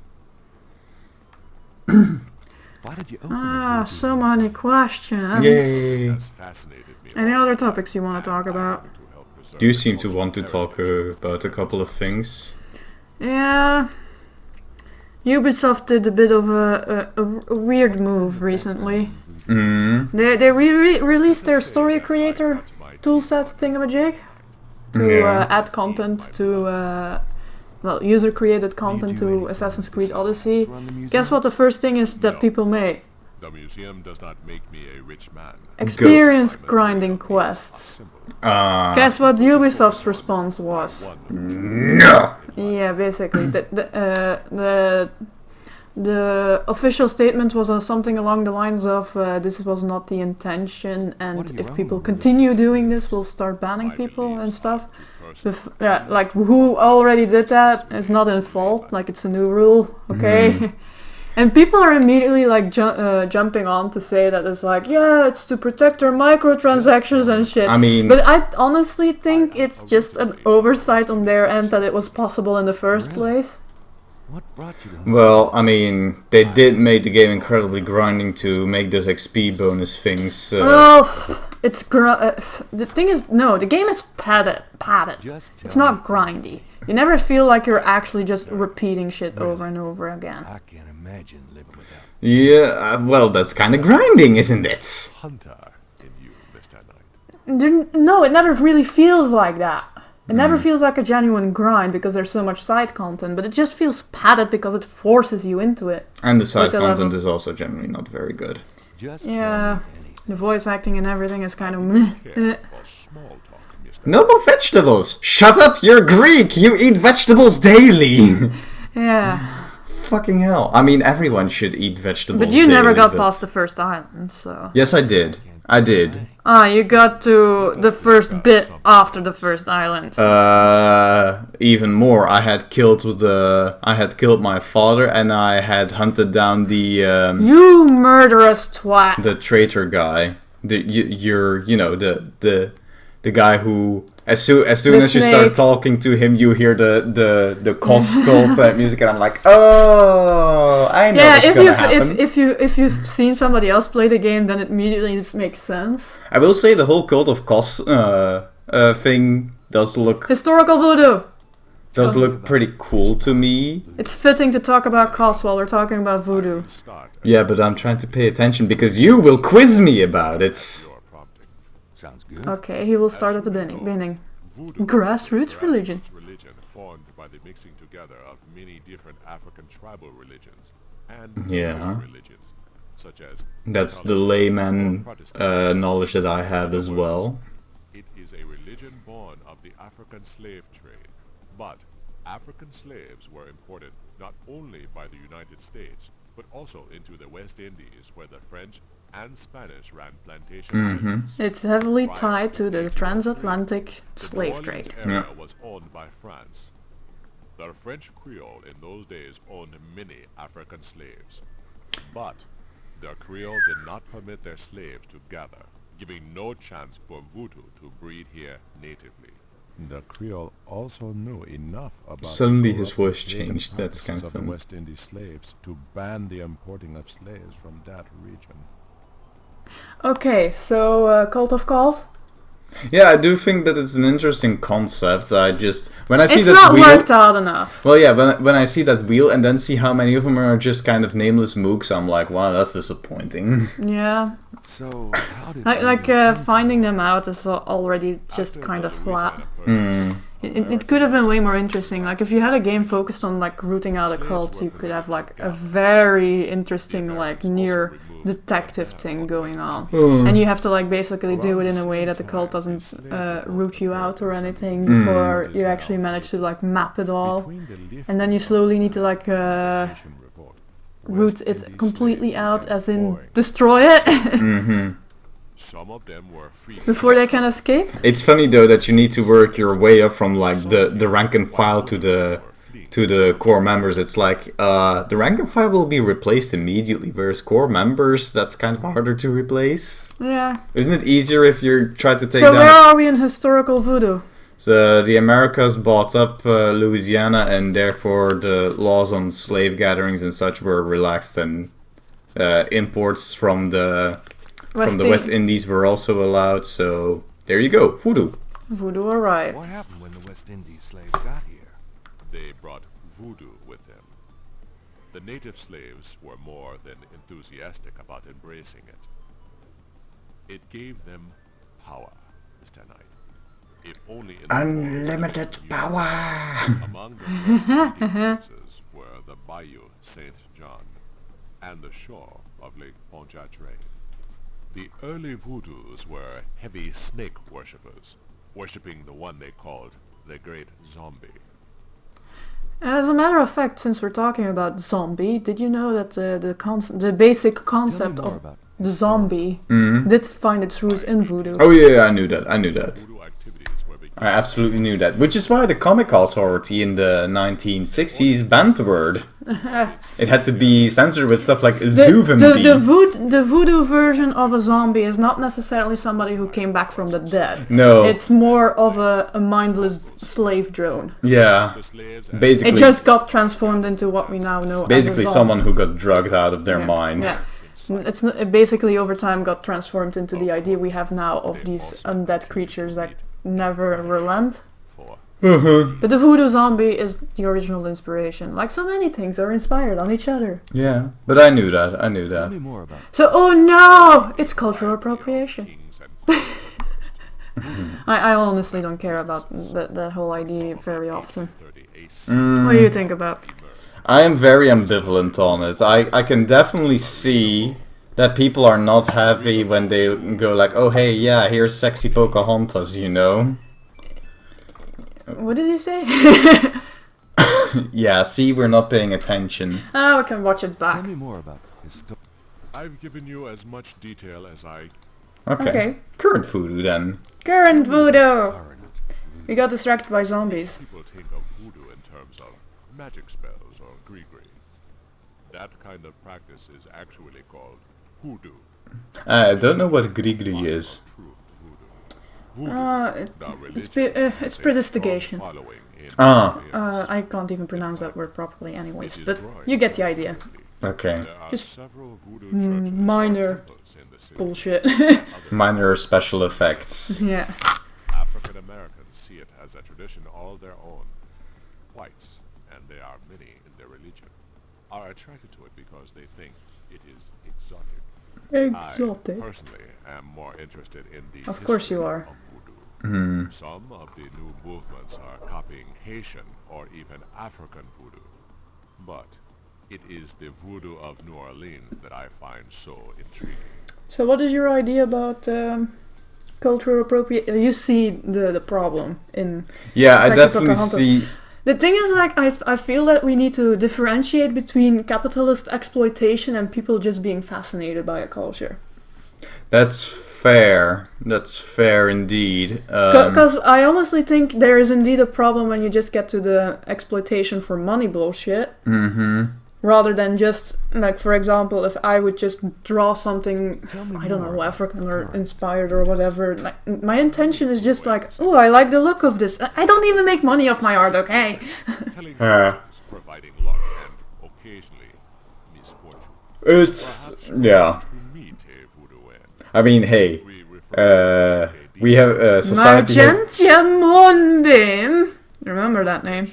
Speaker 3: Why did you open
Speaker 2: Ah,
Speaker 3: a
Speaker 2: so many questions.
Speaker 1: Yay.
Speaker 8: Has fascinated me.
Speaker 2: Any
Speaker 8: all
Speaker 2: other
Speaker 8: my
Speaker 2: topics you want to
Speaker 8: life,
Speaker 2: talk
Speaker 8: and I
Speaker 2: about?
Speaker 8: want to help preserve
Speaker 1: You
Speaker 8: the
Speaker 1: seem to
Speaker 8: cultural
Speaker 1: want to talk
Speaker 8: heritage.
Speaker 1: about a couple of things.
Speaker 2: Yeah. Ubisoft did a bit of a weird move recently. They released their story creator toolset thingamajig to
Speaker 1: Yeah.
Speaker 2: add content to user created content to Assassin's Creed Odyssey. Guess what the first thing is that
Speaker 8: No.
Speaker 2: people made?
Speaker 8: The museum does not make me a rich man.
Speaker 2: Experience grinding quests.
Speaker 1: Uh,
Speaker 2: Guess what Ubisoft's response was?
Speaker 1: no!
Speaker 2: Yeah, basically, the official statement was something along the lines of this was not the intention,
Speaker 3: What
Speaker 2: and
Speaker 3: are your
Speaker 2: if
Speaker 3: own
Speaker 2: people
Speaker 3: rules?
Speaker 2: continue doing this, we'll start banning
Speaker 8: I
Speaker 2: people
Speaker 8: believe
Speaker 2: and stuff.
Speaker 8: I personally
Speaker 2: Yeah, like who already did that is not in fault. Like it's a new rule, okay? And people are immediately like jumping on to say that it's like, yeah, it's to protect their microtransactions and shit.
Speaker 1: I mean,
Speaker 2: But I honestly think it's just an oversight on their end that it was possible in the first
Speaker 3: Really?
Speaker 2: place.
Speaker 3: What brought you to
Speaker 1: well, I mean, they did make the game incredibly grinding to make those XP bonus things.
Speaker 2: It's the thing is, no, the game is padded.
Speaker 3: Just
Speaker 2: It's
Speaker 3: tell
Speaker 2: not
Speaker 3: me.
Speaker 2: grindy. You never feel like you're actually just repeating shit over and over again.
Speaker 3: I can't imagine living without.
Speaker 1: Yeah, well, that's kind of grinding, isn't it?
Speaker 8: hunter in you, Mr. Knight.
Speaker 2: No, it never really feels like that. It never feels like a genuine grind because there's so much side content, but it just feels padded because it forces you into it.
Speaker 1: And the side
Speaker 2: the
Speaker 1: content
Speaker 2: level.
Speaker 1: is also generally not very good.
Speaker 3: Just
Speaker 2: Yeah.
Speaker 3: tell me anything.
Speaker 2: The voice acting and everything is kind of meh.
Speaker 8: Care for small talk, Mr.
Speaker 1: No more vegetables! Shut up, you're Greek! You eat vegetables daily!
Speaker 2: Yeah.
Speaker 1: Fucking hell. I mean, everyone should eat vegetables
Speaker 2: But you never
Speaker 1: daily,
Speaker 2: got
Speaker 1: but-
Speaker 2: past the first island, so...
Speaker 1: Yes, I did. I did.
Speaker 2: Ah, you got to the first bit after the first island.
Speaker 1: Even more. I had killed my father, and I had hunted down
Speaker 2: You murderous twat!
Speaker 1: the traitor guy. The guy who as soon as you start
Speaker 2: snake.
Speaker 1: talking to him, you hear the Cos cult music, and I'm like, oh, I know
Speaker 2: Yeah,
Speaker 1: what's gonna happen.
Speaker 2: if you've seen somebody else play the game, then it immediately just makes sense.
Speaker 1: I will say the whole cult of Cos thing does look
Speaker 2: Historical voodoo!
Speaker 1: pretty cool to me.
Speaker 2: It's fitting to talk about Kos while we're talking about voodoo.
Speaker 8: Start
Speaker 1: Yeah, but I'm trying to pay attention because you will quiz me about it.
Speaker 8: your prompting.
Speaker 3: Sounds good.
Speaker 2: Okay, he will start at the beginning.
Speaker 8: Voodoo
Speaker 2: Grassroots religion.
Speaker 8: religion formed by the mixing together of many different African tribal religions and
Speaker 1: Yeah.
Speaker 8: religions, such as
Speaker 1: That's the
Speaker 8: Catholicism
Speaker 1: layman
Speaker 8: or Protestantism.
Speaker 1: knowledge that I have
Speaker 8: In
Speaker 1: as
Speaker 8: other
Speaker 1: well.
Speaker 8: words, it is a religion born of the African slave trade. But African slaves were imported not only by the United States, but also into the West Indies, where the French and Spanish ran plantation islands.
Speaker 2: It's heavily
Speaker 8: Prior
Speaker 2: tied to the
Speaker 8: 1803,
Speaker 2: transatlantic
Speaker 8: the
Speaker 2: slave
Speaker 8: New Orleans
Speaker 2: trade.
Speaker 8: area
Speaker 1: Yeah.
Speaker 8: was owned by France. The French Creole in those days owned many African slaves. But the Creole did not permit their slaves to gather, giving no chance for voodoo to breed here natively. The Creole also knew enough about
Speaker 1: Suddenly
Speaker 8: the
Speaker 1: his
Speaker 8: corrupt
Speaker 1: voice
Speaker 8: trade and
Speaker 1: changed. That's
Speaker 8: practices
Speaker 1: kind of
Speaker 8: of the
Speaker 1: funny.
Speaker 8: West Indies slaves to ban the importing of slaves from that region.
Speaker 2: Okay, so Cult of Calls.
Speaker 1: Yeah, I do think that it's an interesting concept. I just when I see
Speaker 2: It's
Speaker 1: that
Speaker 2: not
Speaker 1: wheel,
Speaker 2: worked out enough.
Speaker 1: well, yeah, when I see that wheel and then see how many of them are just kind of nameless mooks, I'm like, wow, that's disappointing.
Speaker 2: Yeah,
Speaker 3: So, how did
Speaker 2: finding them out is already just
Speaker 8: After
Speaker 2: kind
Speaker 8: the
Speaker 2: of flat.
Speaker 8: Louisiana Purchase,
Speaker 2: It could have been way more interesting. Like if you had a game focused on like rooting out a cult, you could have like a very interesting like near detective thing going on. And you have to like basically do it in a way that the cult doesn't root you out or anything before you actually manage to like map it all.
Speaker 8: between the Lift
Speaker 2: And then you slowly need to like
Speaker 8: Nation report,
Speaker 2: root
Speaker 8: West
Speaker 2: it
Speaker 8: Indies
Speaker 2: completely
Speaker 8: slaves
Speaker 2: out,
Speaker 8: began
Speaker 2: as in
Speaker 8: pouring.
Speaker 2: destroy it
Speaker 8: Some of them were free
Speaker 2: before they can escape.
Speaker 1: It's funny though that you need to work your way up from like the rank and file to the core members. It's like the rank and file will be replaced immediately, whereas core members, that's kind of harder to replace.
Speaker 2: Yeah.
Speaker 1: Isn't it easier if you try to take
Speaker 2: So where
Speaker 1: down?
Speaker 2: are we in historical voodoo?
Speaker 1: The Americas bought up Louisiana, and therefore the laws on slave gatherings and such were relaxed, and imports from the West Indies were also allowed. So there you go, voodoo.
Speaker 2: Voodoo arrived.
Speaker 3: What happened when the West Indies slaves got here?
Speaker 8: They brought voodoo with them. The native slaves were more than enthusiastic about embracing it. It gave them power, Mr. Knight. If only in the
Speaker 1: Unlimited power.
Speaker 8: Among the first influences were the Bayou Saint John and the shore of Lake Pontchartrain. The early voodoos were heavy snake worshippers, worshipping the one they called the Great Zombie.
Speaker 2: As a matter of fact, since we're talking about zombie, did you know that the basic concept
Speaker 3: Tell me more
Speaker 2: of
Speaker 3: about
Speaker 2: the zombie did find its roots in voodoo?
Speaker 1: Oh yeah, I knew that.
Speaker 8: Voodoo activities were beginning.
Speaker 1: I absolutely knew that. Which is why the comic authority in the 1960s banned the word. It had to be censored with stuff like Zuvimbi.
Speaker 2: The voodoo version of a zombie is not necessarily somebody who came back from the dead.
Speaker 1: No.
Speaker 2: It's more of a mindless slave drone.
Speaker 1: Yeah.
Speaker 8: The slaves and
Speaker 1: Basically,
Speaker 2: It just got transformed into what we now know
Speaker 1: basically
Speaker 2: as a zombie.
Speaker 1: someone who got drugged out of their
Speaker 2: Yeah,
Speaker 1: mind.
Speaker 2: Yeah. It basically over time got transformed into the idea we have now of these undead creatures that never relent.
Speaker 8: for
Speaker 2: But the voodoo zombie is the original inspiration. Like so many things are inspired on each other.
Speaker 1: Yeah, but I knew that.
Speaker 3: Tell me more about
Speaker 2: So, oh no! It's cultural appropriation.
Speaker 8: kings and
Speaker 2: I honestly don't care about that whole idea very often.
Speaker 8: 38
Speaker 2: What do you think about?
Speaker 1: I am very ambivalent on it. I can definitely see that people are not happy when they go like, oh hey, yeah, here's sexy Pocahontas, you know?
Speaker 2: What did you say?
Speaker 1: Yeah, see, we're not paying attention.
Speaker 2: Ah, we can watch it
Speaker 3: Tell
Speaker 2: back.
Speaker 3: me more about his story.
Speaker 8: I've given you as much detail as I
Speaker 2: Okay.
Speaker 1: Current voodoo then.
Speaker 2: Current voodoo! We got distracted by zombies.
Speaker 8: People think of voodoo in terms of magic spells or gree-gree. That kind of practice is actually called hoodoo.
Speaker 1: I don't know what grigri is.
Speaker 8: True voodoo. Voodoo,
Speaker 2: It's predestigation.
Speaker 8: following in
Speaker 2: I can't even pronounce that word properly anyways, but you get the idea.
Speaker 1: Okay.
Speaker 8: There are
Speaker 2: Just
Speaker 8: several voodoo churches or
Speaker 2: minor
Speaker 8: temples in the city.
Speaker 2: bullshit.
Speaker 1: Minor special effects.
Speaker 2: Yeah.
Speaker 8: African Americans see it as a tradition all their own. Whites, and there are many in their religion, are attracted to it because they think it is exotic. I
Speaker 2: Exotic.
Speaker 8: personally am more interested in the
Speaker 2: Of course you
Speaker 8: history
Speaker 2: are.
Speaker 8: of voodoo. Some of the new movements are copying Haitian or even African voodoo. But it is the voodoo of New Orleans that I find so intriguing.
Speaker 2: So what is your idea about cultural appropriation? You see the problem in...
Speaker 1: Yeah, I
Speaker 2: Psychic
Speaker 1: definitely
Speaker 2: Pocahontas.
Speaker 1: see...
Speaker 2: The thing is, like, I feel that we need to differentiate between capitalist exploitation and people just being fascinated by a culture.
Speaker 1: That's fair. That's fair indeed.
Speaker 2: Because I honestly think there is indeed a problem when you just get to the exploitation for money bullshit. Rather than just, like, for example, if I would just draw something, I don't know, African or inspired or whatever, like, my intention is just like, oh, I like the look of this. I don't even make money off my art, okay?
Speaker 8: Telling fortunes, providing luck and occasionally misfortune.
Speaker 1: It's... yeah.
Speaker 8: To meet a voodoo end,
Speaker 1: I mean, hey.
Speaker 8: we refer to
Speaker 1: We have... society has...
Speaker 2: Margentia Moonbeam. Remember that name.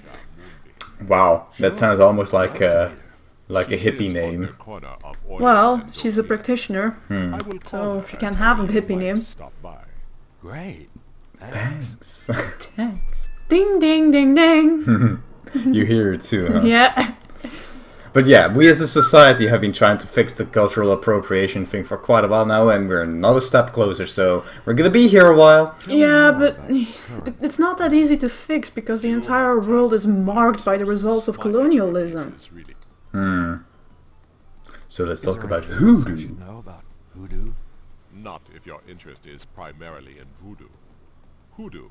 Speaker 1: Wow, that sounds almost like a hippie name.
Speaker 2: Well, she's a practitioner, so she can have a hippie name.
Speaker 3: Great.
Speaker 1: Thanks.
Speaker 2: Thanks. Ding ding ding ding.
Speaker 1: You hear it too, huh?
Speaker 2: Yeah.
Speaker 1: But yeah, we as a society have been trying to fix the cultural appropriation thing for quite a while now, and we're not a step closer, so we're gonna be here a while.
Speaker 2: Yeah, but it's not that easy to fix because the entire world is marked by the results of colonialism.
Speaker 1: So let's
Speaker 3: Is
Speaker 1: talk
Speaker 3: there
Speaker 1: about
Speaker 3: anything else I
Speaker 1: hoodoo.
Speaker 3: should know about voodoo?
Speaker 8: Not if your interest is primarily in voodoo. Hoodoo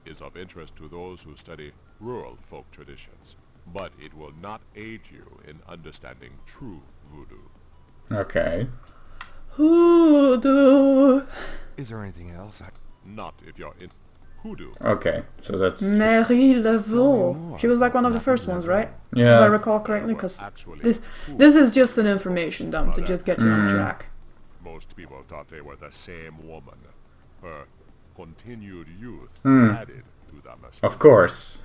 Speaker 8: is of interest to those who study rural folk traditions, but it will not aid you in understanding true voodoo.
Speaker 1: Okay.
Speaker 2: Hoodoo.
Speaker 3: Is there anything else?
Speaker 8: Not if you're in hoodoo.
Speaker 1: Okay, so that's...
Speaker 2: Marie Laveau. She was like one of the first ones, right? If I
Speaker 1: Yeah.
Speaker 2: recall correctly, because
Speaker 8: Actually,
Speaker 2: this is just an information dump to just get you on track.
Speaker 8: most people thought they were the same woman. Her continued youth added to the mistake.
Speaker 1: Of course.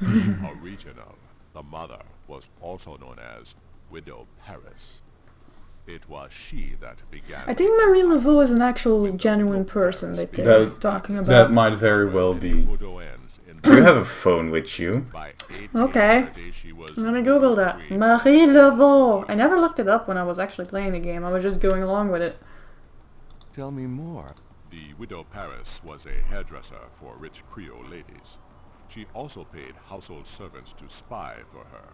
Speaker 8: Original, the mother was also known as Widow Paris. It was she that began.
Speaker 2: I think Marie Laveau is an actual genuine person that they're talking
Speaker 1: That
Speaker 2: about.
Speaker 1: might very well be.
Speaker 8: Voodoo ends in
Speaker 1: Do you have a phone with you?
Speaker 8: by 18
Speaker 2: Okay.
Speaker 8: she was
Speaker 2: I'm gonna Google that. Marie Laveau. I never looked it up when I was actually playing the game. I was just going along with it.
Speaker 3: Tell me more.
Speaker 8: The Widow Paris was a hairdresser for rich Creole ladies. She also paid household servants to spy for her.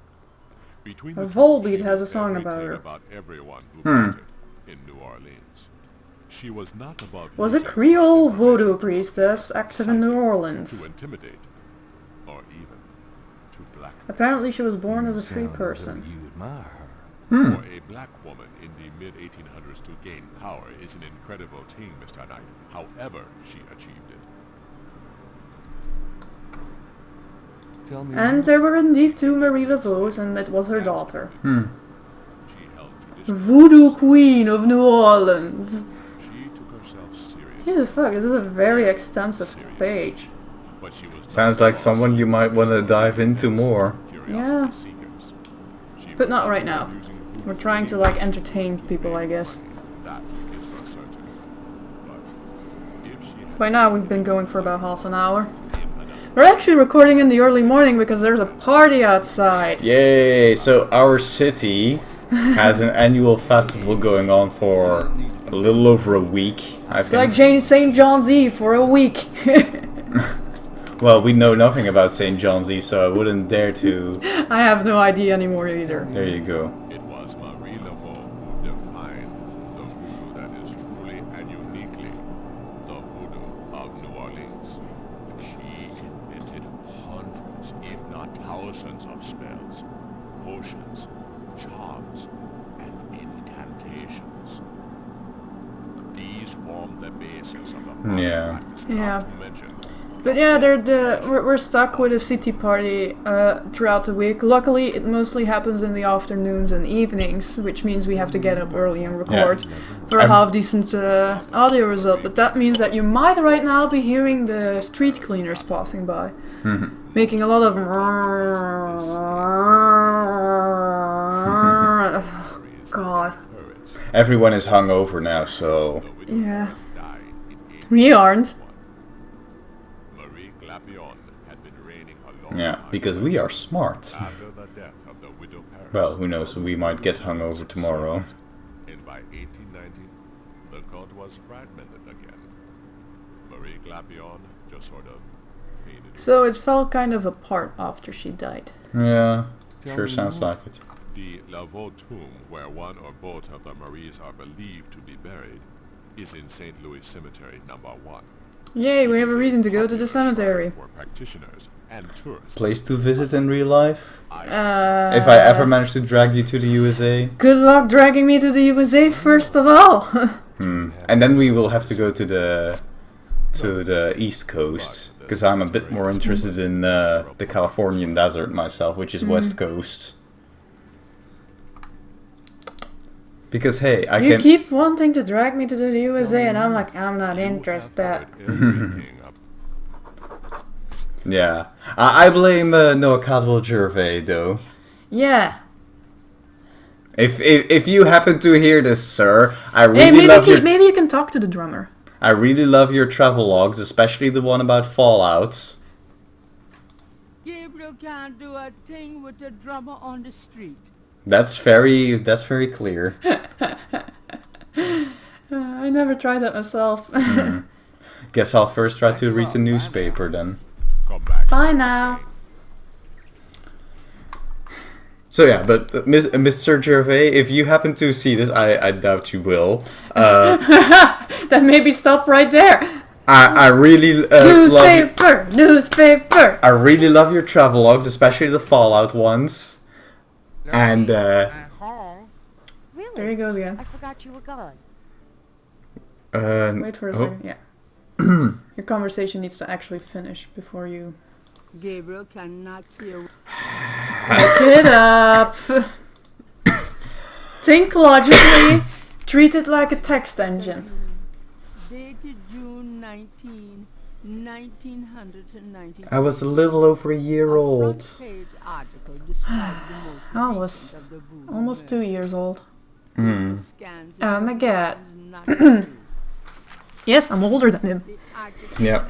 Speaker 8: Between the two,
Speaker 2: Volbeat
Speaker 8: she
Speaker 2: has a
Speaker 8: knew
Speaker 2: song about
Speaker 8: everything
Speaker 2: her.
Speaker 8: about everyone who voted in New Orleans. She was not above
Speaker 2: Was a
Speaker 8: using
Speaker 2: Creole
Speaker 8: information
Speaker 2: voodoo
Speaker 8: to
Speaker 2: priestess active in New
Speaker 8: to
Speaker 2: Orleans.
Speaker 8: intimidate, or even to blackmail.
Speaker 2: Apparently she was born as a free
Speaker 3: Sounds as
Speaker 2: person.
Speaker 3: though you admire her.
Speaker 8: For a black woman in the mid-1800s to gain power is an incredible thing, Mr. Knight. However she achieved it.
Speaker 3: Tell me
Speaker 2: And there were indeed two Marie Laveaux, and it was her daughter.
Speaker 8: She held tradition.
Speaker 2: Voodoo Queen of New Orleans.
Speaker 8: She took herself seriously.
Speaker 2: Jesus fuck, this is a very extensive page.
Speaker 8: But she was
Speaker 1: Sounds
Speaker 8: not
Speaker 1: like
Speaker 8: lost
Speaker 1: someone you might want to dive into more.
Speaker 8: curiosity
Speaker 2: Yeah.
Speaker 8: seekers. She
Speaker 2: But not
Speaker 8: was
Speaker 2: right now.
Speaker 8: using voodoo
Speaker 2: We're trying to like entertain people, I guess.
Speaker 8: That is for certain. But if she had
Speaker 2: By now we've been going for about half an hour. We're actually recording in the early morning because there's a party outside.
Speaker 1: Yay! So our city has an annual festival going on for a little over a week, I
Speaker 2: It's like
Speaker 1: think.
Speaker 2: St. John's Eve for a week.
Speaker 1: Well, we know nothing about St. John's Eve, so I wouldn't dare to...
Speaker 2: I have no idea anymore either.
Speaker 1: There you go.
Speaker 8: It was Marie Laveau who defined the voodoo that is truly and uniquely the voodoo of New Orleans. She invented hundreds, if not thousands, of spells, potions, charms, and incantations. These form the basis of the modern
Speaker 1: Yeah.
Speaker 8: practice,
Speaker 2: Yeah.
Speaker 8: not to mention
Speaker 2: But yeah, we're stuck with a city party throughout the week. Luckily, it mostly happens in the afternoons and evenings, which means we have to get up early and record for a
Speaker 1: I'm-
Speaker 2: half-decent audio result. But that means that you might right now be hearing the street cleaners passing by, making a lot of... Oh, God.
Speaker 1: Everyone is hungover now, so...
Speaker 2: Yeah.
Speaker 8: died in
Speaker 2: We aren't.
Speaker 8: Marie
Speaker 1: Yeah, because we are smart.
Speaker 8: After the death of the widow Paris,
Speaker 1: Well, who knows, we might get hung over tomorrow.
Speaker 8: and by 1890, the cult was fragmented again. Marie Laveau just sort of faded.
Speaker 2: So it fell kind of apart after she died.
Speaker 1: Yeah,
Speaker 3: Tell
Speaker 1: sure
Speaker 3: me
Speaker 1: sounds
Speaker 3: more.
Speaker 1: like it.
Speaker 8: The Laveau tomb, where one or both of the Maries are believed to be buried, is in St. Louis Cemetery number 1.
Speaker 2: Yay, we
Speaker 8: It
Speaker 2: have a
Speaker 8: is
Speaker 2: reason to go to
Speaker 8: popular
Speaker 2: the cemetery.
Speaker 8: shrine for practitioners and tourists.
Speaker 1: Place to visit in real life?
Speaker 8: I
Speaker 1: If I ever manage to drag you to the USA.
Speaker 2: Good luck dragging me to the USA first of all.
Speaker 1: And then we will have to go to the East Coast. Because I'm a bit more interested in the Californian desert myself, which is West Coast. Because hey, I
Speaker 2: You
Speaker 1: can...
Speaker 2: keep wanting to drag me to the USA and I'm like, I'm not interested.
Speaker 8: everything up.
Speaker 1: Yeah. I blame Noah Caldwell-Gervais, though.
Speaker 2: Yeah.
Speaker 1: If you happen to hear this, sir, I
Speaker 2: Hey,
Speaker 1: really love your...
Speaker 2: maybe you can talk to the drummer.
Speaker 1: I really love your travel logs, especially the one about Fallout.
Speaker 4: Gabriel can't do a thing with a drummer on the street.
Speaker 1: That's very clear.
Speaker 2: I never tried that myself.
Speaker 1: Guess I'll first try to read the newspaper then.
Speaker 8: Come back.
Speaker 2: Bye now.
Speaker 1: So yeah, but Mr. Gervais, if you happen to see this, I doubt you will.
Speaker 2: Then maybe stop right there.
Speaker 1: I really love
Speaker 2: Newspaper.
Speaker 1: I really love your travel logs, especially the Fallout ones. And
Speaker 2: There
Speaker 7: Really?
Speaker 2: he goes again.
Speaker 7: I forgot you were gone.
Speaker 2: Wait for a
Speaker 1: oh.
Speaker 2: second. Yeah. Your conversation needs to actually finish before you
Speaker 4: Gabriel cannot see a
Speaker 2: look it up. Think logically. Treat it like a text engine.
Speaker 4: dated June 19, 1990.
Speaker 1: I was a little over a year old.
Speaker 4: Front-page article describes the most
Speaker 2: I
Speaker 4: recent
Speaker 2: was
Speaker 4: of the voodoo
Speaker 2: almost 2 years old.
Speaker 1: Hmm.
Speaker 4: scans
Speaker 2: Oh my god.
Speaker 4: is not true.
Speaker 2: Yes, I'm older than him.
Speaker 4: The article
Speaker 1: Yeah.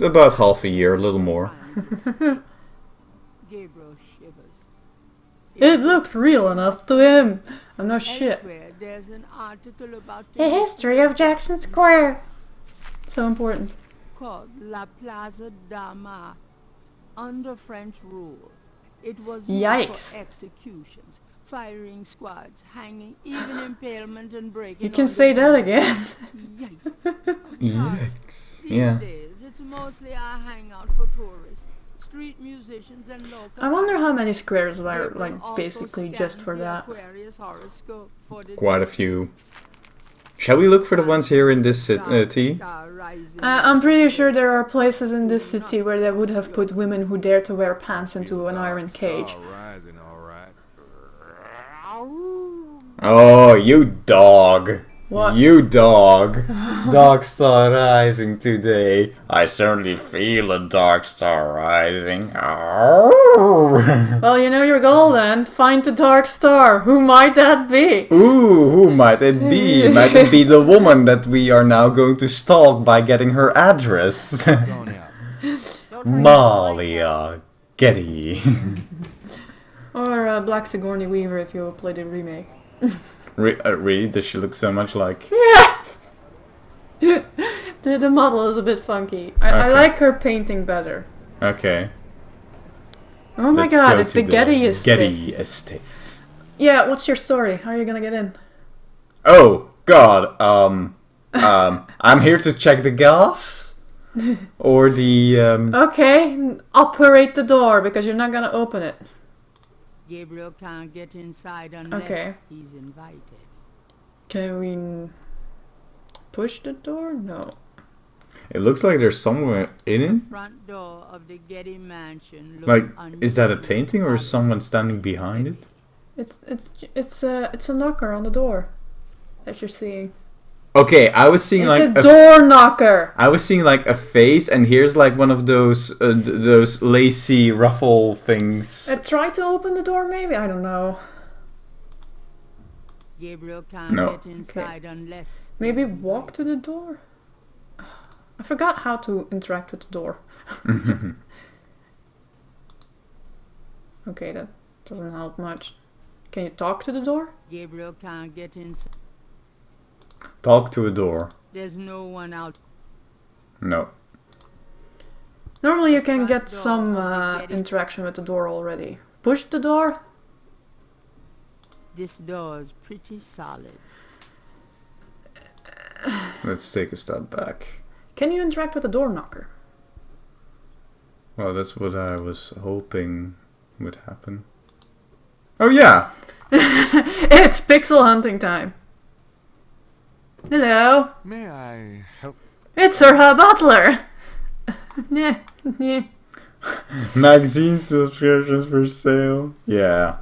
Speaker 1: About half a year, a little more.
Speaker 4: Gabriel shivers.
Speaker 2: It looked real enough to him. I'm no shit.
Speaker 4: Elsewhere, there's an article about
Speaker 2: The history of Jackson Square. So important.
Speaker 4: called La Plaza d'Armas. Under French rule, it was used
Speaker 2: Yikes.
Speaker 4: for executions, firing squads, hanging, even impalement and breaking.
Speaker 2: You can
Speaker 4: on the
Speaker 2: say that
Speaker 4: ground.
Speaker 2: again.
Speaker 4: Yikes.
Speaker 1: Yikes.
Speaker 4: These
Speaker 1: Yeah.
Speaker 4: days, it's mostly a hangout for tourists, street musicians, and local.
Speaker 2: I wonder how many squares are
Speaker 4: Gabriel
Speaker 2: like
Speaker 4: also
Speaker 2: basically just
Speaker 4: scans
Speaker 2: for
Speaker 4: the
Speaker 2: that.
Speaker 4: Aquarius horoscope for the
Speaker 1: Quite a few. Shall we look for the ones here in this city?
Speaker 4: Star rising.
Speaker 2: I'm pretty sure there are places in this city where they would have put women who dare to wear pants into an iron cage.
Speaker 5: Rising, all right.
Speaker 1: Oh, you dog.
Speaker 2: What?
Speaker 1: You dog. Dark star rising today. I certainly feel a dark star rising.
Speaker 2: Well, you know your goal then. Find the dark star. Who might that be?
Speaker 1: Ooh, who might it be? Might it be the woman that we are now going to stalk by getting her address?
Speaker 5: Going out.
Speaker 1: Malia Gedde.
Speaker 2: Or Black Sigourney Weaver if you play the remake.
Speaker 1: Really? Does she look so much like...
Speaker 2: Yes! the model is a bit funky. I
Speaker 1: Okay.
Speaker 2: like her painting better.
Speaker 1: Okay.
Speaker 2: Oh my
Speaker 1: Let's
Speaker 2: god,
Speaker 1: go
Speaker 2: it's
Speaker 1: to
Speaker 2: the Getty estate.
Speaker 1: Getty estate.
Speaker 2: Yeah, what's your story? How are you gonna get in?
Speaker 1: Oh, God. I'm here to check the gas. Or the,
Speaker 2: Okay, operate the door because you're not gonna open it.
Speaker 4: Gabriel can't get inside unless
Speaker 2: Okay.
Speaker 4: he's invited.
Speaker 2: Can we push the door? No.
Speaker 1: It looks like there's someone in it.
Speaker 4: Front door of the Getty mansion looks
Speaker 1: Like, is that a
Speaker 4: unusually
Speaker 1: painting or is
Speaker 4: solid.
Speaker 1: someone standing behind it?
Speaker 2: It's a knocker on the door that you're seeing.
Speaker 1: Okay, I was seeing
Speaker 2: It's
Speaker 1: like
Speaker 2: a door knocker.
Speaker 1: I was seeing like a face, and here's like one of those lacy ruffle things.
Speaker 2: Try to open the door, maybe. I don't know.
Speaker 4: Gabriel can't
Speaker 1: No.
Speaker 4: get inside unless
Speaker 2: Maybe
Speaker 4: he's
Speaker 2: walk
Speaker 4: invited.
Speaker 2: to the door. I forgot how to interact with the door. Okay, that doesn't help much. Can you talk to the door?
Speaker 4: Gabriel can't get inside.
Speaker 1: Talk to a door.
Speaker 4: There's no one out.
Speaker 1: No.
Speaker 2: Normally you can get some interaction with the door already. Push the door?
Speaker 4: This door's pretty solid.
Speaker 1: Let's take a step back.
Speaker 2: Can you interact with the door knocker?
Speaker 1: Well, that's what I was hoping would happen. Oh yeah!
Speaker 2: It's pixel hunting time. Hello.
Speaker 3: May I help?
Speaker 2: It's her butler. Yeah, yeah.
Speaker 1: Magazine subscriptions for sale. Yeah.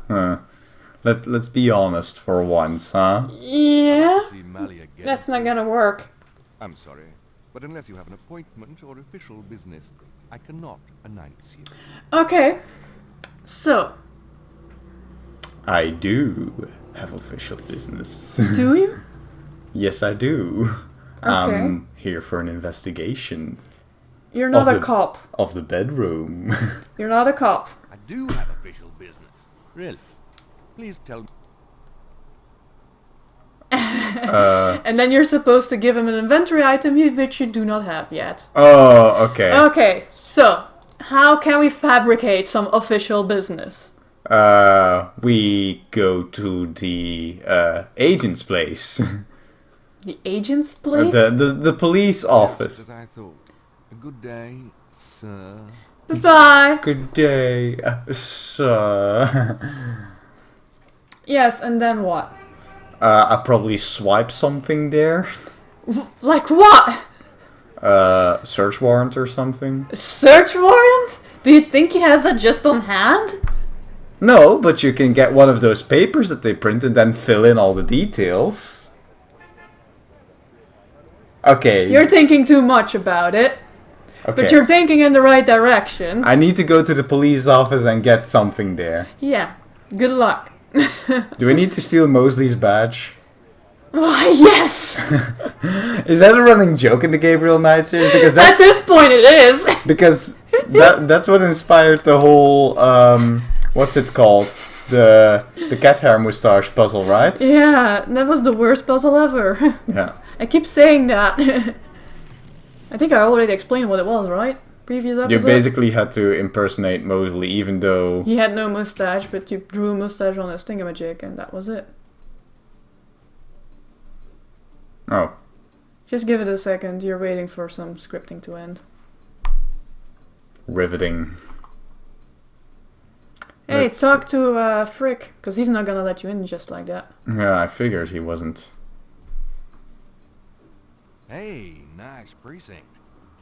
Speaker 1: Let's be honest for once, huh?
Speaker 2: Yeah.
Speaker 3: See Malia Gedde.
Speaker 2: That's not gonna work.
Speaker 3: I'm sorry, but unless you have an appointment or official business, I cannot announce you.
Speaker 2: Okay. So,
Speaker 1: I do have official business.
Speaker 2: do you?
Speaker 1: Yes, I do.
Speaker 2: Okay.
Speaker 1: I'm here for an investigation
Speaker 2: You're not
Speaker 1: Of
Speaker 2: a
Speaker 1: the-
Speaker 2: cop.
Speaker 1: of the bedroom.
Speaker 2: You're not a cop.
Speaker 3: I do have official business. Really? Please tell me.
Speaker 2: And then you're supposed to give him an inventory item which you do not have yet.
Speaker 1: Oh, okay.
Speaker 2: Okay, so how can we fabricate some official business?
Speaker 1: We go to the agent's place.
Speaker 2: The agent's place?
Speaker 1: the police office.
Speaker 3: As I thought. A good day, sir.
Speaker 2: Bye.
Speaker 1: Good day, sir.
Speaker 2: Yes, and then what?
Speaker 1: I probably swipe something there.
Speaker 2: Like what?
Speaker 1: Search warrant or something.
Speaker 2: Search warrant? Do you think he has that just on hand?
Speaker 1: No, but you can get one of those papers that they print and then fill in all the details. Okay.
Speaker 2: You're thinking too much about it.
Speaker 1: okay.
Speaker 2: But you're thinking in the right direction.
Speaker 1: I need to go to the police office and get something there.
Speaker 2: Yeah. Good luck.
Speaker 1: Do I need to steal Mosely's badge?
Speaker 2: Why, yes!
Speaker 1: Is that a running joke in the Gabriel Knight series? Because
Speaker 2: At
Speaker 1: that's
Speaker 2: this point it is.
Speaker 1: because that's what inspired the whole what's it called? The cat hair moustache puzzle, right?
Speaker 2: Yeah, that was the worst puzzle ever.
Speaker 1: Yeah.
Speaker 2: I keep saying that. I think I already explained what it was, right? Previous episode?
Speaker 1: You basically had to impersonate Mosely, even though
Speaker 2: He had no mustache, but you drew a mustache on his thingamajig, and that was it.
Speaker 1: oh,
Speaker 2: Just give it a second, you're waiting for some scripting to end.
Speaker 1: riveting.
Speaker 2: Hey,
Speaker 1: Let's-
Speaker 2: talk to Frick, because he's not gonna let you in just like that.
Speaker 1: Yeah, I figured he wasn't.
Speaker 3: Hey, nice precinct.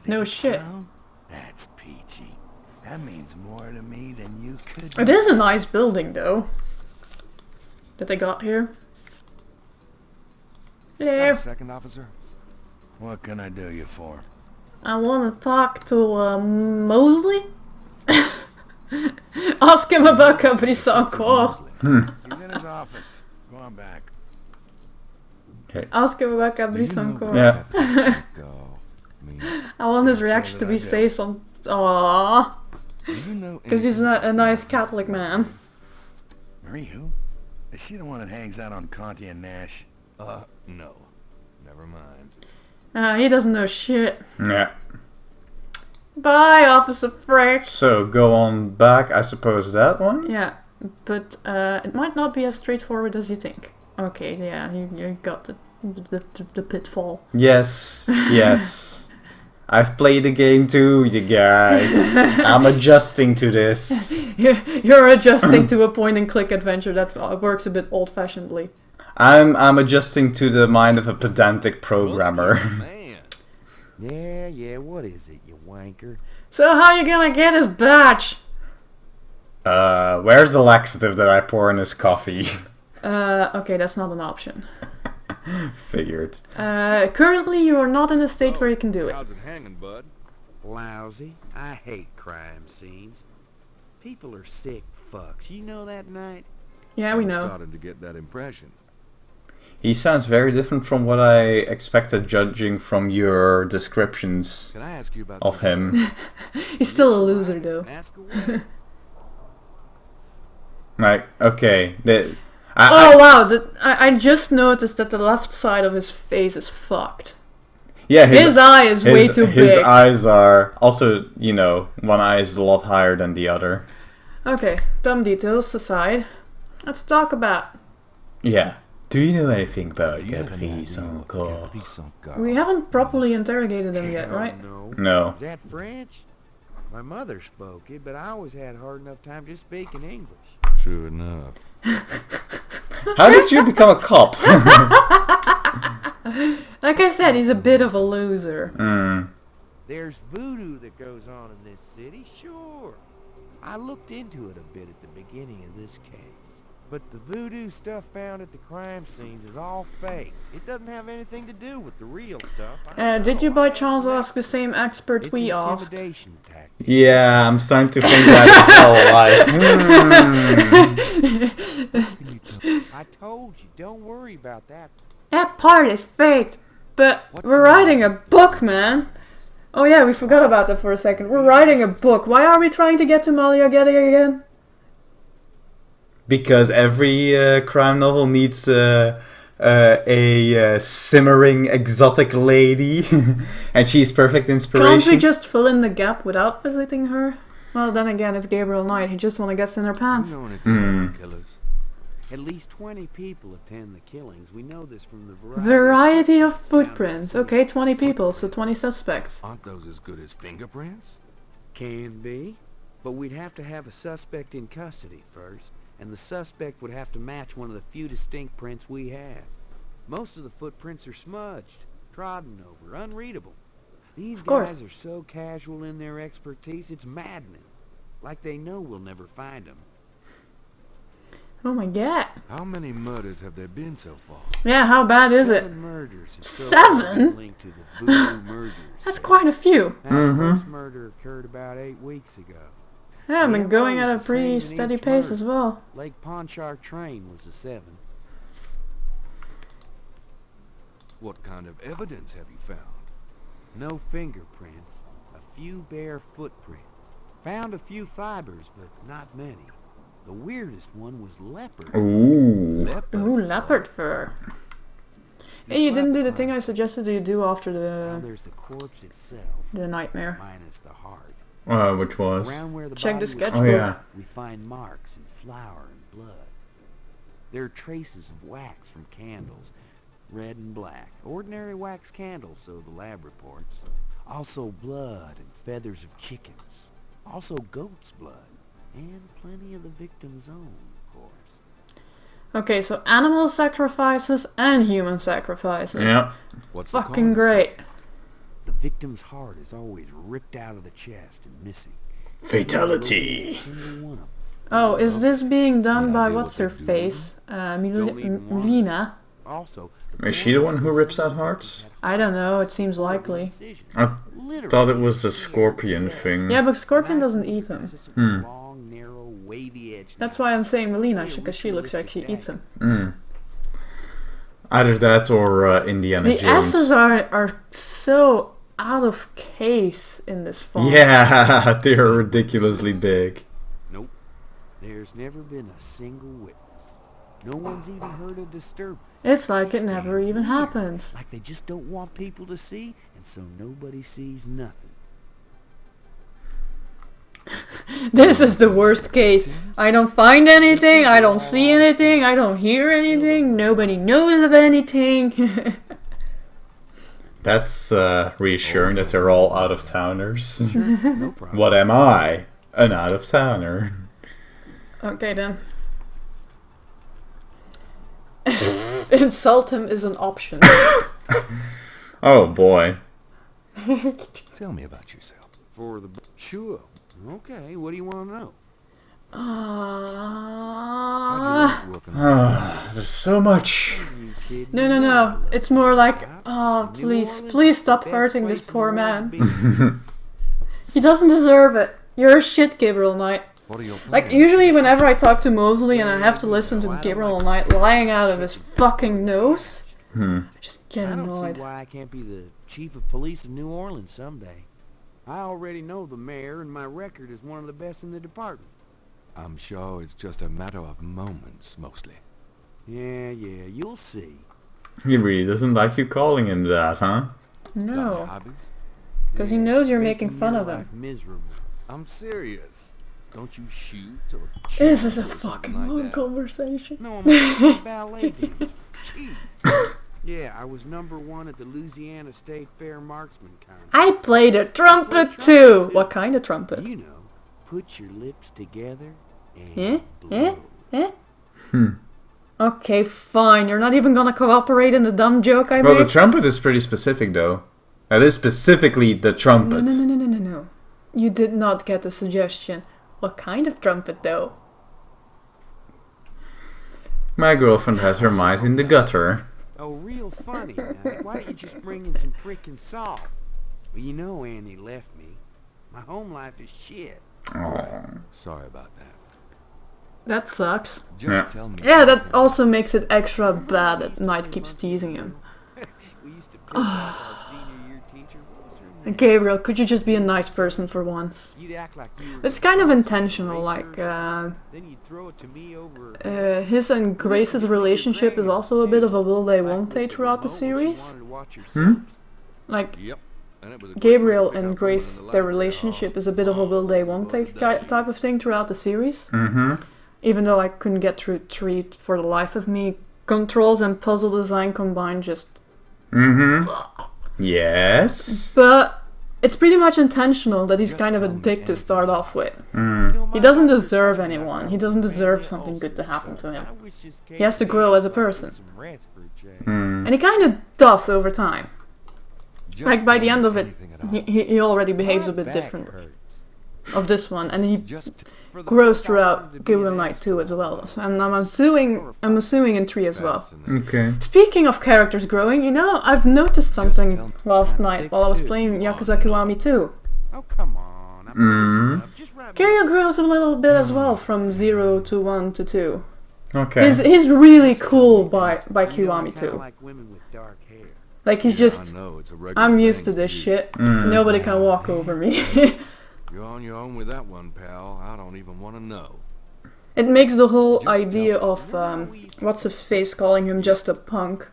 Speaker 2: No shit.
Speaker 5: So? That's peachy. That means more to me than you could.
Speaker 2: It is a nice building, though. That they got here.
Speaker 3: Got a
Speaker 2: Hello.
Speaker 3: second, officer?
Speaker 5: What can I do you for?
Speaker 2: I want to talk to Mosely. Ask him about Gabriel encore.
Speaker 5: He's in his office. Go on back.
Speaker 2: Ask him about
Speaker 3: Do you
Speaker 2: Gabriel
Speaker 3: know
Speaker 2: encore.
Speaker 1: Yeah.
Speaker 3: where go means?
Speaker 2: I want his reaction to be say some. Aww.
Speaker 3: Do you know
Speaker 2: Because he's
Speaker 3: anything
Speaker 2: not a nice
Speaker 3: about-
Speaker 2: Catholic man.
Speaker 5: Marie who? Is she the one that hangs out on Conti and Nash?
Speaker 3: No. Never mind.
Speaker 2: He doesn't know shit.
Speaker 1: Yeah.
Speaker 2: Bye, Officer Frick.
Speaker 1: So go on back. I suppose that one.
Speaker 2: Yeah, but it might not be as straightforward as you think. Okay, yeah, you got the pitfall.
Speaker 1: Yes. Yes. I've played the game too, you guys. I'm adjusting to this.
Speaker 2: You're adjusting to a point-and-click adventure that works a bit old-fashionedly.
Speaker 1: I'm adjusting to the mind of a pedantic programmer.
Speaker 3: Man.
Speaker 5: Yeah, what is it, you wanker?
Speaker 2: So how you gonna get his badge?
Speaker 1: Where's the laxative that I pour in his coffee?
Speaker 2: Okay, that's not an option.
Speaker 1: Figured.
Speaker 2: Currently, you are not in a state where you can do it.
Speaker 3: How's it hanging, bud?
Speaker 5: Lousy. I hate crime scenes. People are sick fucks. You know that, Knight?
Speaker 2: Yeah, we
Speaker 3: I'm
Speaker 2: know.
Speaker 3: starting to get that impression.
Speaker 1: He sounds very different from what I expected, judging from your descriptions
Speaker 3: Can I ask you about
Speaker 1: of
Speaker 3: this?
Speaker 1: him.
Speaker 2: He's still a loser, though.
Speaker 3: Ask away.
Speaker 1: Like, okay,
Speaker 2: Wow! I just noticed that the left side of his face is fucked.
Speaker 1: yeah,
Speaker 2: His eye is way too
Speaker 1: his
Speaker 2: big.
Speaker 1: eyes are also, one eye is a lot higher than the other.
Speaker 2: Okay, dumb details aside, let's talk about.
Speaker 1: Yeah. Do you know anything about
Speaker 3: Do you have any
Speaker 1: Gabriel
Speaker 3: idea what
Speaker 1: encore?
Speaker 3: Gabriel encore
Speaker 2: We haven't properly interrogated him yet,
Speaker 5: Hell
Speaker 2: right?
Speaker 1: No.
Speaker 5: Is that French? My mother spoke it, but I always had a hard enough time just speaking English.
Speaker 3: True enough.
Speaker 1: How did you become a cop?
Speaker 2: Like I said, he's a bit of a loser.
Speaker 5: There's voodoo that goes on in this city, sure. I looked into it a bit at the beginning of this case. But the voodoo stuff found at the crime scenes is all fake. It doesn't have anything to do with the real stuff.
Speaker 2: Did you by chance ask the same expert
Speaker 5: It's
Speaker 2: we asked?
Speaker 5: intimidation tactic.
Speaker 1: Yeah, I'm starting to think that as well.
Speaker 5: I told you, don't worry about that.
Speaker 2: That part is faked, but we're writing a book, man. Oh yeah, we forgot about that for a second. We're writing a book. Why are we trying to get to Malia Gedde again?
Speaker 1: Because every crime novel needs a simmering exotic lady, and she's perfect inspiration.
Speaker 2: Can't we just fill in the gap without visiting her? Well, then again, it's Gabriel Knight. He just want to get in her pants.
Speaker 3: You know anything about killers?
Speaker 5: At least 20 people attend the killings. We know this from the
Speaker 2: Variety of footprints. Okay, 20 people, so 20 suspects.
Speaker 3: Aren't those as good as fingerprints?
Speaker 5: Can be, but we'd have to have a suspect in custody first, and the suspect would have to match one of the few distinct prints we have. Most of the footprints are smudged, trodden over, unreadable. These guys are so casual in their expertise, it's maddening. Like they know we'll never find them.
Speaker 2: Oh my god.
Speaker 3: How many murders have there been so far?
Speaker 2: Yeah, how bad is it?
Speaker 5: 7 murders have so
Speaker 2: 7?
Speaker 5: far been linked to the voodoo murders.
Speaker 2: That's quite a few.
Speaker 5: Now, the first murder occurred about 8 weeks ago.
Speaker 2: Yeah, I've been
Speaker 5: Yeah,
Speaker 2: going
Speaker 5: well,
Speaker 2: at a
Speaker 5: it's the same
Speaker 2: pretty
Speaker 5: in
Speaker 2: steady
Speaker 5: each
Speaker 2: pace
Speaker 5: murder.
Speaker 2: as well.
Speaker 5: Lake Pontchark Train was a 7.
Speaker 3: What kind of evidence have you found?
Speaker 5: No fingerprints, a few bare footprints. Found a few fibers, but not many. The weirdest one was leopard.
Speaker 1: Ooh.
Speaker 3: Leopard.
Speaker 2: Ooh, leopard fur. Hey, you didn't do the thing I suggested you do after
Speaker 5: Now there's the corpse itself,
Speaker 2: the nightmare.
Speaker 5: minus the heart.
Speaker 1: Which was?
Speaker 5: Around where the
Speaker 2: Check
Speaker 5: body
Speaker 2: the
Speaker 5: was
Speaker 2: sketchbook.
Speaker 1: Oh, yeah.
Speaker 5: we find marks and flour and blood. There are traces of wax from candles, red and black. Ordinary wax candles, so the lab reports. Also blood and feathers of chickens. Also goat's blood. And plenty of the victim's own, of course.
Speaker 2: Okay, so animal sacrifices and human sacrifices.
Speaker 1: Yeah.
Speaker 3: What's the
Speaker 2: Fucking
Speaker 3: cause?
Speaker 2: great.
Speaker 5: The victim's heart is always ripped out of the chest and missing.
Speaker 1: Fatality.
Speaker 5: Single one of them.
Speaker 2: Oh, is this being done
Speaker 3: Any
Speaker 2: by
Speaker 3: idea
Speaker 2: what's
Speaker 3: what
Speaker 2: her
Speaker 3: they do?
Speaker 2: face?
Speaker 5: Don't even want
Speaker 2: Melina?
Speaker 5: Also,
Speaker 1: Is she the one who rips out hearts?
Speaker 2: I don't know, it seems likely.
Speaker 1: I thought it was a scorpion thing.
Speaker 2: Yeah, but Scorpion doesn't eat him.
Speaker 5: Long, narrow, wavy edge.
Speaker 2: That's why I'm saying Melina, because she looks like she eats him.
Speaker 1: Either that or Indiana
Speaker 2: The
Speaker 1: Jones.
Speaker 2: S's are so out of case in this font.
Speaker 1: Yeah, they're ridiculously big.
Speaker 5: Nope. There's never been a single witness. No one's even heard a disturbance.
Speaker 2: It's like it never even happens.
Speaker 5: Like they just don't want people to see, and so nobody sees nothing.
Speaker 2: This is the worst case. I don't find anything, I don't see anything, I don't hear anything, nobody knows of anything.
Speaker 1: That's reassuring that they're all out of towners.
Speaker 5: No problem.
Speaker 1: What am I? An out of towner.
Speaker 2: Okay then. Insult him is an option.
Speaker 1: Oh boy.
Speaker 3: Tell me about yourself.
Speaker 5: For the... Sure. Okay, what do you want to know?
Speaker 3: How'd you like working on
Speaker 1: There's so much.
Speaker 5: You kid,
Speaker 2: No,
Speaker 5: you
Speaker 2: no,
Speaker 5: know I
Speaker 2: no.
Speaker 5: love
Speaker 2: It's
Speaker 5: you.
Speaker 2: more like,
Speaker 5: Yep.
Speaker 2: oh,
Speaker 5: New
Speaker 2: please,
Speaker 5: Orleans
Speaker 2: please
Speaker 5: is the
Speaker 2: stop
Speaker 5: best
Speaker 2: hurting this
Speaker 5: place in
Speaker 2: poor
Speaker 5: the world to
Speaker 2: man.
Speaker 5: be.
Speaker 2: He doesn't deserve it. You're a shit, Gabriel Knight.
Speaker 3: What are your
Speaker 2: Like,
Speaker 3: plans?
Speaker 2: usually whenever I talk to Mosely and I have to listen to Gabriel Knight lying out of his fucking nose, I just get
Speaker 5: I don't
Speaker 2: annoyed.
Speaker 5: see why I can't be the chief of police of New Orleans someday. I already know the mayor, and my record is one of the best in the department.
Speaker 3: I'm sure it's just a matter of moments, mostly.
Speaker 5: Yeah, you'll see.
Speaker 1: He really doesn't like you calling him that, huh?
Speaker 3: Got any
Speaker 2: No,
Speaker 3: hobbies?
Speaker 2: because he knows you're making
Speaker 5: Making
Speaker 2: fun
Speaker 5: your
Speaker 2: of him.
Speaker 5: life miserable.
Speaker 3: I'm serious. Don't you shoot or
Speaker 2: This
Speaker 3: cheat
Speaker 2: is a
Speaker 3: or something
Speaker 2: fucking
Speaker 3: like
Speaker 2: long
Speaker 3: that?
Speaker 2: conversation.
Speaker 5: No, I'm a ballet dancer. Gee. Yeah, I was #1 at the Louisiana State Fair Marksman Contest.
Speaker 2: I played a trumpet too. What kind of trumpet?
Speaker 5: You know, put your lips together and
Speaker 2: Eh?
Speaker 5: blow.
Speaker 2: Okay, fine. You're not even gonna cooperate in the dumb joke I
Speaker 1: Well,
Speaker 2: made?
Speaker 1: the trumpet is pretty specific, though. That is specifically the trumpet.
Speaker 2: No. You did not get the suggestion. What kind of trumpet, though?
Speaker 1: My girlfriend has her mind in the gutter.
Speaker 5: Oh, real funny. Now. Why don't you just bring in some frickin' salt? Well, you know Annie left me. My home life is shit.
Speaker 1: Aww.
Speaker 3: Sorry about that.
Speaker 2: That sucks.
Speaker 3: Just
Speaker 1: Yeah.
Speaker 3: tell me.
Speaker 2: Yeah, that also makes it extra bad that Knight keeps teasing him.
Speaker 5: We used to pick up our senior year teacher. What was her name?
Speaker 2: Gabriel, could you just be a nice person for once?
Speaker 5: You'd act like you were
Speaker 2: It's kind of
Speaker 5: the
Speaker 2: intentional,
Speaker 5: racer
Speaker 2: like,
Speaker 5: or something. Then you'd throw it to me over
Speaker 2: his and Grace's relationship is also a bit of a will they won't they throughout the series. Like,
Speaker 3: Yep. And it was a great
Speaker 2: Gabriel
Speaker 3: way to pick
Speaker 2: and
Speaker 3: up
Speaker 2: Grace,
Speaker 3: women in the
Speaker 2: their
Speaker 3: library.
Speaker 2: relationship is a bit of a will they won't they type of thing throughout the series.
Speaker 1: Mm-hmm.
Speaker 2: Even though I couldn't get through 3 for the life of me, controls and puzzle design combined just...
Speaker 1: Mm-hmm. Yes.
Speaker 2: But it's pretty much intentional that he's kind of a dick to start off with. He doesn't deserve anyone. He doesn't deserve something good to happen to him. He has to grow as a person.
Speaker 1: Mm.
Speaker 2: And he kind of does over time.
Speaker 3: Just
Speaker 2: Like by the
Speaker 3: tell
Speaker 2: end
Speaker 3: me
Speaker 2: of it,
Speaker 3: anything at all.
Speaker 2: he already behaves a bit different of this one. And he
Speaker 3: Just
Speaker 2: grows throughout Gabriel Knight 2 as well. So, and I'm assuming in 3 as well.
Speaker 3: fascinating.
Speaker 1: Okay.
Speaker 2: Speaking of characters growing, you know, I've noticed something last night while I was playing Yakuza Kiwami 2.
Speaker 5: Oh, come on. I'm
Speaker 1: Mm.
Speaker 5: just wrap
Speaker 2: Gabriel grows a little bit as well from 0 to 1 to 2.
Speaker 1: Okay.
Speaker 2: He's really cool by Kiwami
Speaker 5: kinda
Speaker 2: 2.
Speaker 5: like women with dark hair.
Speaker 2: Like he's
Speaker 3: Yeah,
Speaker 2: just,
Speaker 3: I know, it's a regular
Speaker 2: I'm used to
Speaker 3: thing
Speaker 2: this
Speaker 3: you-
Speaker 2: shit.
Speaker 1: Mm.
Speaker 2: Nobody can walk over me.
Speaker 3: You're on your own with that one, pal. I don't even want to know.
Speaker 2: It makes the whole
Speaker 3: Just
Speaker 2: idea
Speaker 3: tell-
Speaker 2: of what's his face calling him just a punk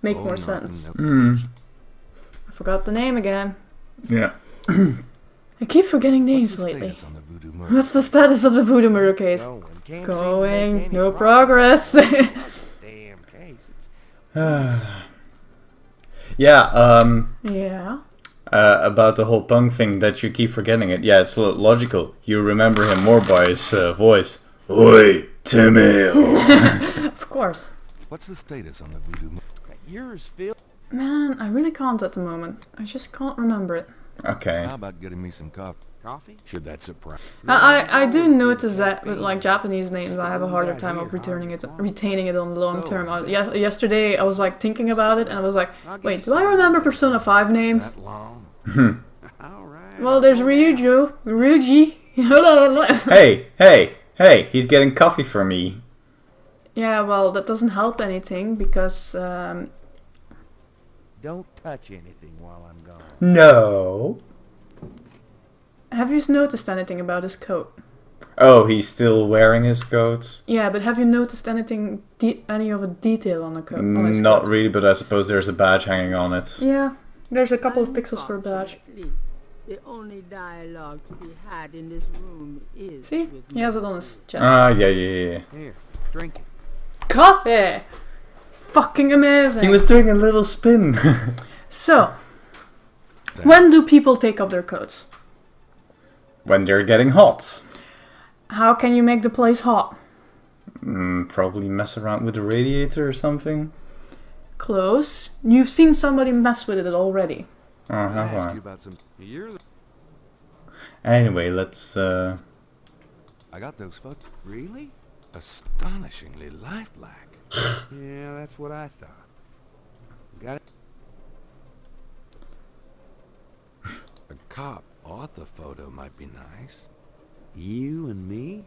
Speaker 2: make
Speaker 3: Oh,
Speaker 2: more
Speaker 3: nothing,
Speaker 2: sense.
Speaker 3: no
Speaker 1: Mm.
Speaker 2: I forgot the name again.
Speaker 1: Yeah.
Speaker 2: I keep forgetting
Speaker 3: What's
Speaker 2: names
Speaker 3: the
Speaker 2: lately.
Speaker 3: status on the voodoo murder?
Speaker 2: What's the status of the voodoo murder case?
Speaker 5: Can't seem to make
Speaker 2: Going,
Speaker 5: any
Speaker 2: no progress.
Speaker 5: Damn case.
Speaker 1: Yeah,
Speaker 2: Yeah.
Speaker 1: about the whole punk thing that you keep forgetting it. Yeah, it's logical. You remember him more by his voice. Oi, Timmy.
Speaker 2: Of course.
Speaker 3: What's the status on the voodoo murder?
Speaker 5: Yours, Phil.
Speaker 2: Man, I really can't at the moment. I just can't remember it.
Speaker 1: Okay.
Speaker 3: How about getting me some coffee?
Speaker 5: Coffee?
Speaker 3: Should that surprise?
Speaker 2: I do notice that with like Japanese names, I have a harder time of retaining it on the long term. Yesterday, I was like thinking about it, and I was like, wait, do I remember Persona 5 names?
Speaker 3: That long?
Speaker 5: All right.
Speaker 2: Well, there's Ryuji.
Speaker 1: Hey, he's getting coffee for me.
Speaker 2: Yeah, well, that doesn't help anything because
Speaker 5: Don't touch anything while I'm gone.
Speaker 1: No.
Speaker 2: have you noticed anything about his coat?
Speaker 1: Oh, he's still wearing his coat?
Speaker 2: Yeah, but have you noticed anything, any of a detail on the coat? On his
Speaker 1: Not
Speaker 2: coat?
Speaker 1: really, but I suppose there's a badge hanging on it.
Speaker 2: Yeah, there's a couple of pixels for a badge.
Speaker 4: Unfortunately, the only dialogue to be had in this room is
Speaker 2: See,
Speaker 4: with
Speaker 2: he has it
Speaker 4: me.
Speaker 2: on his chest.
Speaker 1: Ah, yeah.
Speaker 5: Here, drink it.
Speaker 2: Coffee! Fucking amazing!
Speaker 1: He was doing a little spin.
Speaker 2: So, when do people take off their coats?
Speaker 1: When they're getting hot.
Speaker 2: How can you make the place hot?
Speaker 1: Probably mess around with the radiator or something.
Speaker 2: Close. You've seen somebody mess with it already.
Speaker 1: Oh,
Speaker 3: I
Speaker 1: have
Speaker 3: ask
Speaker 1: I?
Speaker 3: you about some. You're the.
Speaker 1: Anyway, let's
Speaker 3: I got those photos. Really? Astonishingly lifelike.
Speaker 5: Yeah, that's what I thought. Got it?
Speaker 3: A cop author photo might be nice.
Speaker 5: You and me?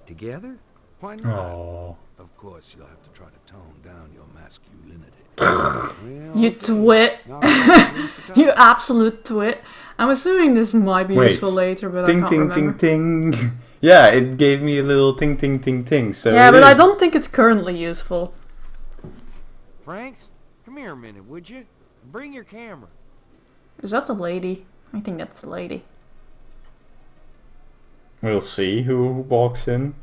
Speaker 5: Together?
Speaker 3: Why not?
Speaker 1: Oh.
Speaker 3: Of course, you'll have to try to tone down your masculinity.
Speaker 5: Well,
Speaker 2: You twit.
Speaker 5: All right,
Speaker 2: You absolute twit. I'm assuming this might be
Speaker 1: Wait.
Speaker 2: useful later, but I
Speaker 1: Ting
Speaker 2: can't
Speaker 1: ting
Speaker 2: remember.
Speaker 1: ting ting. Yeah, it gave me a little ting ting ting ting. So
Speaker 2: Yeah,
Speaker 1: it
Speaker 2: but I
Speaker 1: is.
Speaker 2: don't think it's currently useful.
Speaker 5: Franks, come here a minute, would you? Bring your camera.
Speaker 2: Is that the lady? I think that's the lady.
Speaker 1: We'll see who walks in.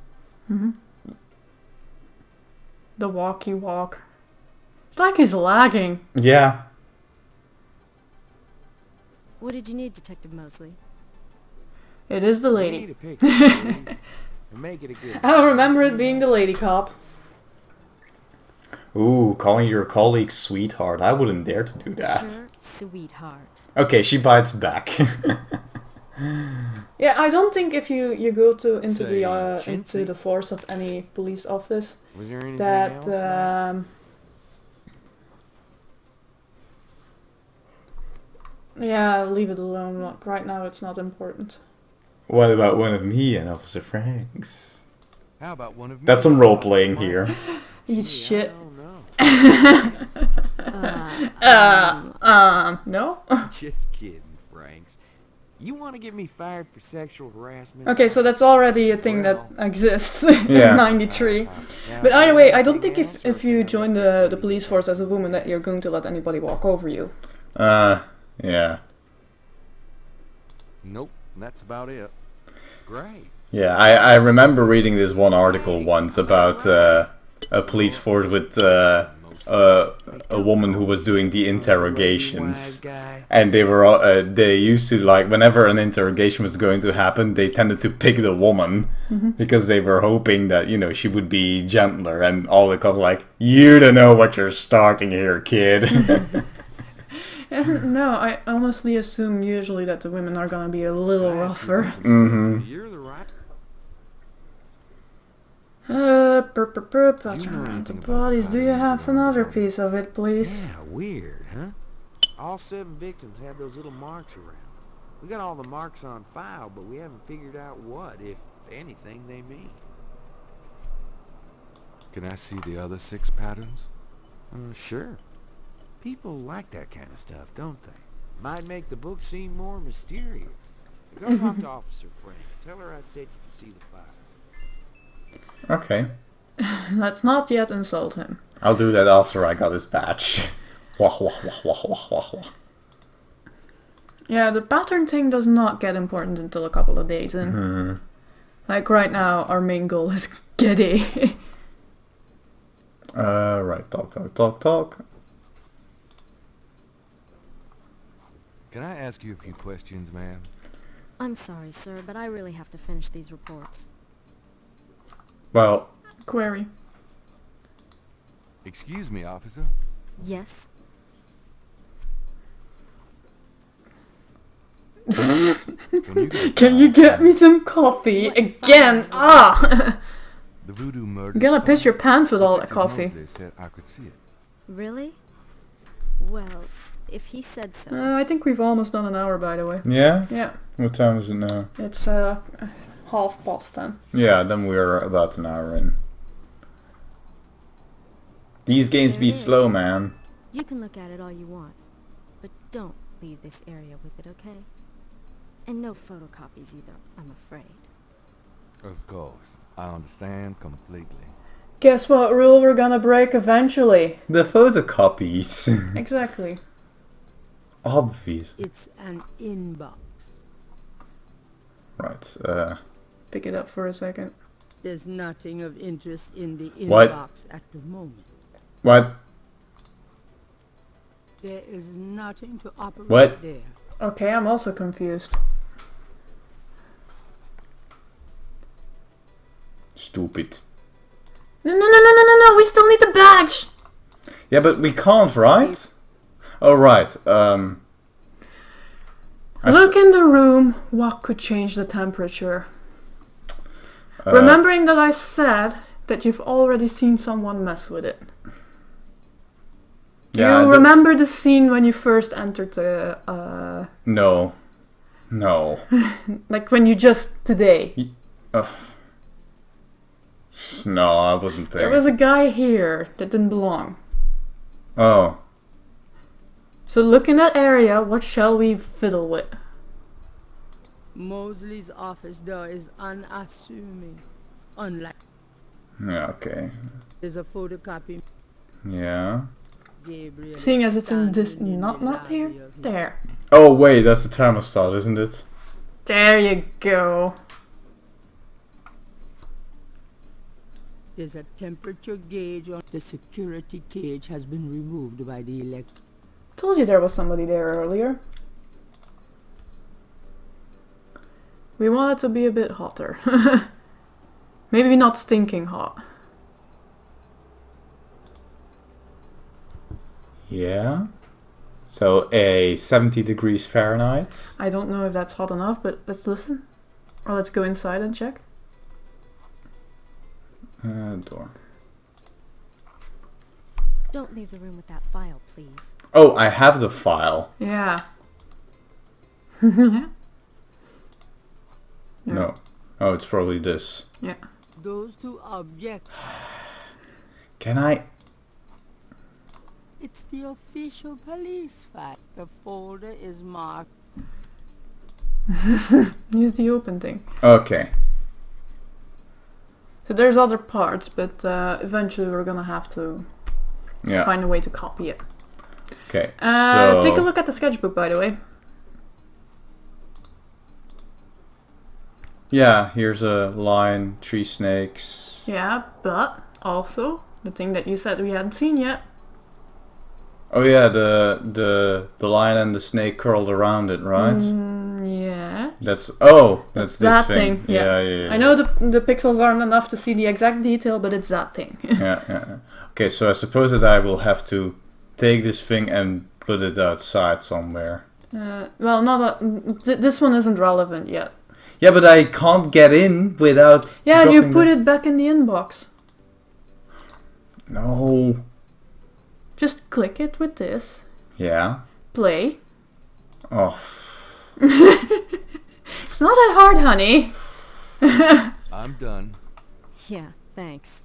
Speaker 2: The walkie walk. It's like he's lagging.
Speaker 1: Yeah.
Speaker 7: What did you need, Detective Mosely?
Speaker 2: It is the
Speaker 5: We
Speaker 2: lady.
Speaker 5: need a picture, please, and make it a good
Speaker 2: I remember it being the lady cop.
Speaker 1: Ooh, calling your colleague sweetheart. I wouldn't dare to do that.
Speaker 7: Sure, sweetheart.
Speaker 1: Okay, she bites back.
Speaker 2: Yeah, I don't think if you go to into
Speaker 5: Say,
Speaker 2: the force of any police office
Speaker 5: Was there anything
Speaker 2: that
Speaker 5: else? man?
Speaker 2: yeah, leave it alone. Like, right now it's not important.
Speaker 1: What about one of me and Officer Franks?
Speaker 3: How about one of me?
Speaker 1: That's some role playing here.
Speaker 2: He's
Speaker 5: Gee,
Speaker 2: shit.
Speaker 5: I don't know.
Speaker 2: No?
Speaker 5: Just kidding, Franks. You want to get me fired for sexual harassment?
Speaker 2: Okay, so that's already a thing that exists
Speaker 1: Yeah.
Speaker 2: in 93.
Speaker 5: Now,
Speaker 2: But
Speaker 5: is
Speaker 2: either
Speaker 5: there
Speaker 2: way, I don't think
Speaker 5: anything else, or
Speaker 2: if you
Speaker 5: can I
Speaker 2: join
Speaker 5: get
Speaker 2: the
Speaker 5: this
Speaker 2: police force as a woman that you're going to let anybody walk over you.
Speaker 1: Yeah.
Speaker 3: Nope, that's about it.
Speaker 5: Great.
Speaker 1: Yeah, I remember reading this one article once about a police force with a woman who was doing the interrogations. And they used to, like, whenever an interrogation was going to happen, they tended to pick the woman because they were hoping that, you know, she would be gentler. And all the cops were like, you don't know what you're starting here, kid.
Speaker 2: No, I honestly assume usually that the women are gonna be a little rougher.
Speaker 5: You're the right.
Speaker 2: That's around the bodies. Do you have another piece of it, please?
Speaker 5: Yeah, weird, huh? All 7 victims had those little marks around. We got all the marks on file, but we haven't figured out what, if anything, they mean.
Speaker 3: Can I see the other 6 patterns?
Speaker 5: Sure. People like that kind of stuff, don't they? Might make the book seem more mysterious. Go talk to Officer Frank. Tell her I said you can see the file.
Speaker 1: Okay.
Speaker 2: Let's not yet insult him.
Speaker 1: I'll do that after I got his badge. Wah, wah, wah, wah, wah, wah, wah.
Speaker 2: Yeah, the pattern thing does not get important until a couple of days in. Like right now, our main goal is Gedde.
Speaker 1: Right, talk.
Speaker 3: Can I ask you a few questions, ma'am?
Speaker 7: I'm sorry, sir, but I really have to finish these reports.
Speaker 1: Well,
Speaker 2: Query.
Speaker 3: Excuse me, officer.
Speaker 7: Yes?
Speaker 2: Can you get me some coffee again? Ah!
Speaker 3: The voodoo murder.
Speaker 2: You're gonna piss your pants with all that coffee.
Speaker 3: Said I could see it.
Speaker 7: Really? Well, if he said so.
Speaker 2: I think we've almost done an hour, by the way.
Speaker 1: yeah?
Speaker 2: Yeah,
Speaker 1: What time is it now?
Speaker 2: it's 10:30.
Speaker 1: Yeah, then we're about an hour in. These games
Speaker 7: There
Speaker 1: be
Speaker 7: it is.
Speaker 1: slow, man.
Speaker 7: You can look at it all you want, but don't leave this area with it, okay? And no photocopies either, I'm afraid.
Speaker 3: Of course. I understand completely.
Speaker 2: Guess what rule we're gonna break eventually?
Speaker 1: The photocopies.
Speaker 2: Exactly.
Speaker 1: Obvious.
Speaker 4: It's an inbox.
Speaker 1: Right,
Speaker 2: Pick it up for a second.
Speaker 4: There's nothing of interest in the
Speaker 1: What?
Speaker 4: inbox at the moment.
Speaker 1: what?
Speaker 4: There is nothing to operate
Speaker 1: What?
Speaker 4: there.
Speaker 2: Okay, I'm also confused.
Speaker 1: Stupid.
Speaker 2: No, we still need the badge!
Speaker 1: Yeah, but we can't, right? Oh, right, I
Speaker 2: Look in the room. What could change the temperature?
Speaker 1: uh,
Speaker 2: Remembering that I said that you've already seen someone mess with it. Do
Speaker 1: yeah,
Speaker 2: you remember the scene when you first entered the...
Speaker 1: No. No.
Speaker 2: like when you just... today.
Speaker 1: Ugh. No, I wasn't paying.
Speaker 2: There was a guy here that didn't belong.
Speaker 1: Oh.
Speaker 2: So look in that area, what shall we fiddle with?
Speaker 4: Mosely's office door is unassuming. Unlike
Speaker 1: Yeah, okay.
Speaker 4: there's a photocopy.
Speaker 1: Yeah.
Speaker 4: Gabriel.
Speaker 2: Seeing as it's in this,
Speaker 4: standing in
Speaker 2: not
Speaker 4: the
Speaker 2: here.
Speaker 4: lobby of his-
Speaker 2: There.
Speaker 1: Oh, wait, that's the thermostat, isn't it?
Speaker 2: There you go.
Speaker 4: There's a temperature gauge on the security cage has been removed by the elect.
Speaker 2: Told you there was somebody there earlier. We want it to be a bit hotter. Maybe not stinking hot.
Speaker 1: Yeah. So a 70 degrees Fahrenheit.
Speaker 2: I don't know if that's hot enough, but let's listen. Or let's go inside and check.
Speaker 1: Door.
Speaker 7: Don't leave the room with that file, please.
Speaker 1: Oh, I have the file.
Speaker 2: Yeah.
Speaker 1: No. Oh, it's probably this.
Speaker 2: Yeah.
Speaker 4: Those two objects.
Speaker 1: Can I?
Speaker 4: It's the official police file. The folder is marked.
Speaker 2: Use the open thing.
Speaker 1: Okay.
Speaker 2: So there's other parts, but eventually we're gonna have to
Speaker 1: Yeah.
Speaker 2: find a way to copy it.
Speaker 1: Okay. So
Speaker 2: Take a look at the sketchbook, by the way.
Speaker 1: Yeah, here's a lion, 3 snakes.
Speaker 2: Yeah, but also the thing that you said we hadn't seen yet.
Speaker 1: Oh yeah, the lion and the snake curled around it, right?
Speaker 2: Yeah.
Speaker 1: That's this
Speaker 2: that
Speaker 1: thing.
Speaker 2: thing. Yeah.
Speaker 1: Yeah.
Speaker 2: I know the pixels aren't enough to see the exact detail, but it's that thing.
Speaker 1: Yeah. Okay, so I suppose that I will have to take this thing and put it outside somewhere.
Speaker 2: Well, this one isn't relevant yet.
Speaker 1: Yeah, but I can't get in without.
Speaker 2: Yeah, you
Speaker 1: dropping
Speaker 2: put it back in the inbox.
Speaker 1: No.
Speaker 2: Just click it with this.
Speaker 1: Yeah.
Speaker 2: Play.
Speaker 1: Oh.
Speaker 2: It's not that hard, honey.
Speaker 3: I'm done.
Speaker 7: Yeah, thanks.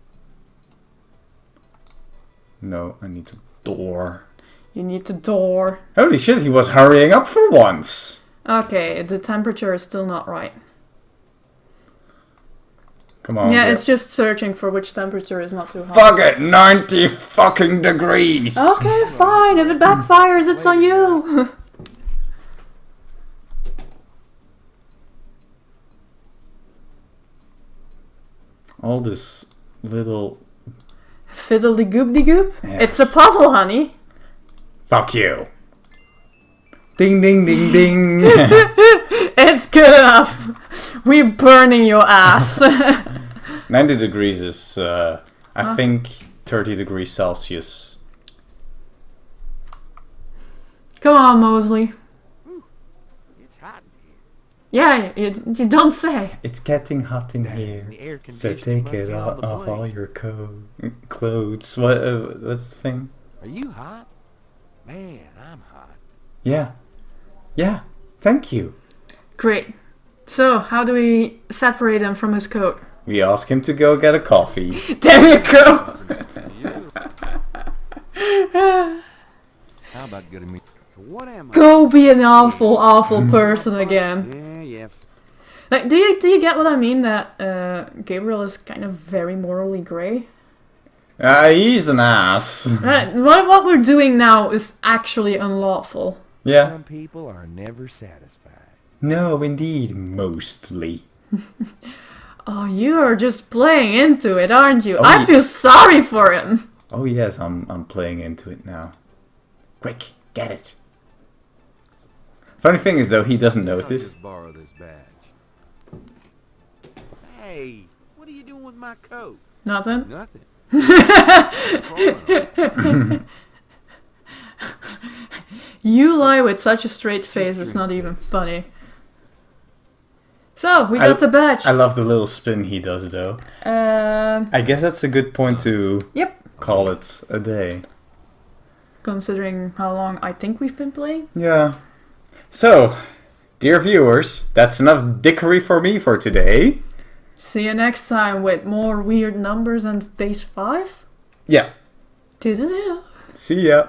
Speaker 1: No, I need a door.
Speaker 2: You need the door.
Speaker 1: Holy shit, he was hurrying up for once.
Speaker 2: Okay, the temperature is still not right.
Speaker 1: Come on.
Speaker 2: Yeah,
Speaker 1: dear.
Speaker 2: it's just searching for which temperature is not too hot.
Speaker 1: Fuck it, 90 fucking degrees.
Speaker 2: Okay, fine. If it backfires, it's on you.
Speaker 1: All this little.
Speaker 2: Fiddly goop goop.
Speaker 1: Yes.
Speaker 2: It's a puzzle, honey.
Speaker 1: Fuck you. Ding ding ding ding.
Speaker 2: It's good enough. We're burning your ass.
Speaker 1: 90 degrees is, I think, 30 degrees Celsius.
Speaker 2: Come on, Mosely.
Speaker 5: It's hot in here.
Speaker 2: Yeah, you don't say.
Speaker 1: It's getting hot in
Speaker 5: The
Speaker 1: here.
Speaker 5: air
Speaker 1: So
Speaker 5: conditioner
Speaker 1: take
Speaker 5: must
Speaker 1: it
Speaker 5: be on the
Speaker 1: off all
Speaker 5: blink.
Speaker 1: your clothes. What's the thing?
Speaker 5: Are you hot? Man, I'm hot.
Speaker 1: Yeah. Yeah. Thank you.
Speaker 2: Great. So, how do we separate him from his coat?
Speaker 1: We ask him to go get a coffee.
Speaker 2: There you go.
Speaker 3: How about getting me?
Speaker 5: So what am I?
Speaker 2: Go be an awful, awful person again.
Speaker 5: Yeah.
Speaker 2: Like, do you get what I mean? That Gabriel is kind of very morally grey.
Speaker 1: He's an ass.
Speaker 2: Right? What we're doing now is actually unlawful.
Speaker 1: Yeah.
Speaker 5: Some people are never satisfied.
Speaker 1: No, indeed, mostly.
Speaker 2: Oh, you are just playing into it, aren't you?
Speaker 1: Oh,
Speaker 2: I feel sorry for him.
Speaker 1: Oh yes, I'm playing into it now. Quick, get it. Funny thing is though, he doesn't
Speaker 3: I'll
Speaker 1: notice.
Speaker 3: just borrow this badge.
Speaker 5: Hey, what are you doing with my coat?
Speaker 2: Nothing.
Speaker 3: Nothing.
Speaker 2: You lie with such a straight face, it's not even funny. So, we got the badge.
Speaker 1: I love the little spin he does though. I guess that's a good point to
Speaker 2: Yep.
Speaker 1: call it a day.
Speaker 2: Considering how long I think we've been playing.
Speaker 1: Yeah. So, dear viewers, that's enough dickery for me for today.
Speaker 2: See you next time with more weird numbers and phase 5.
Speaker 1: Yeah.
Speaker 2: Toodaloo.
Speaker 1: See ya.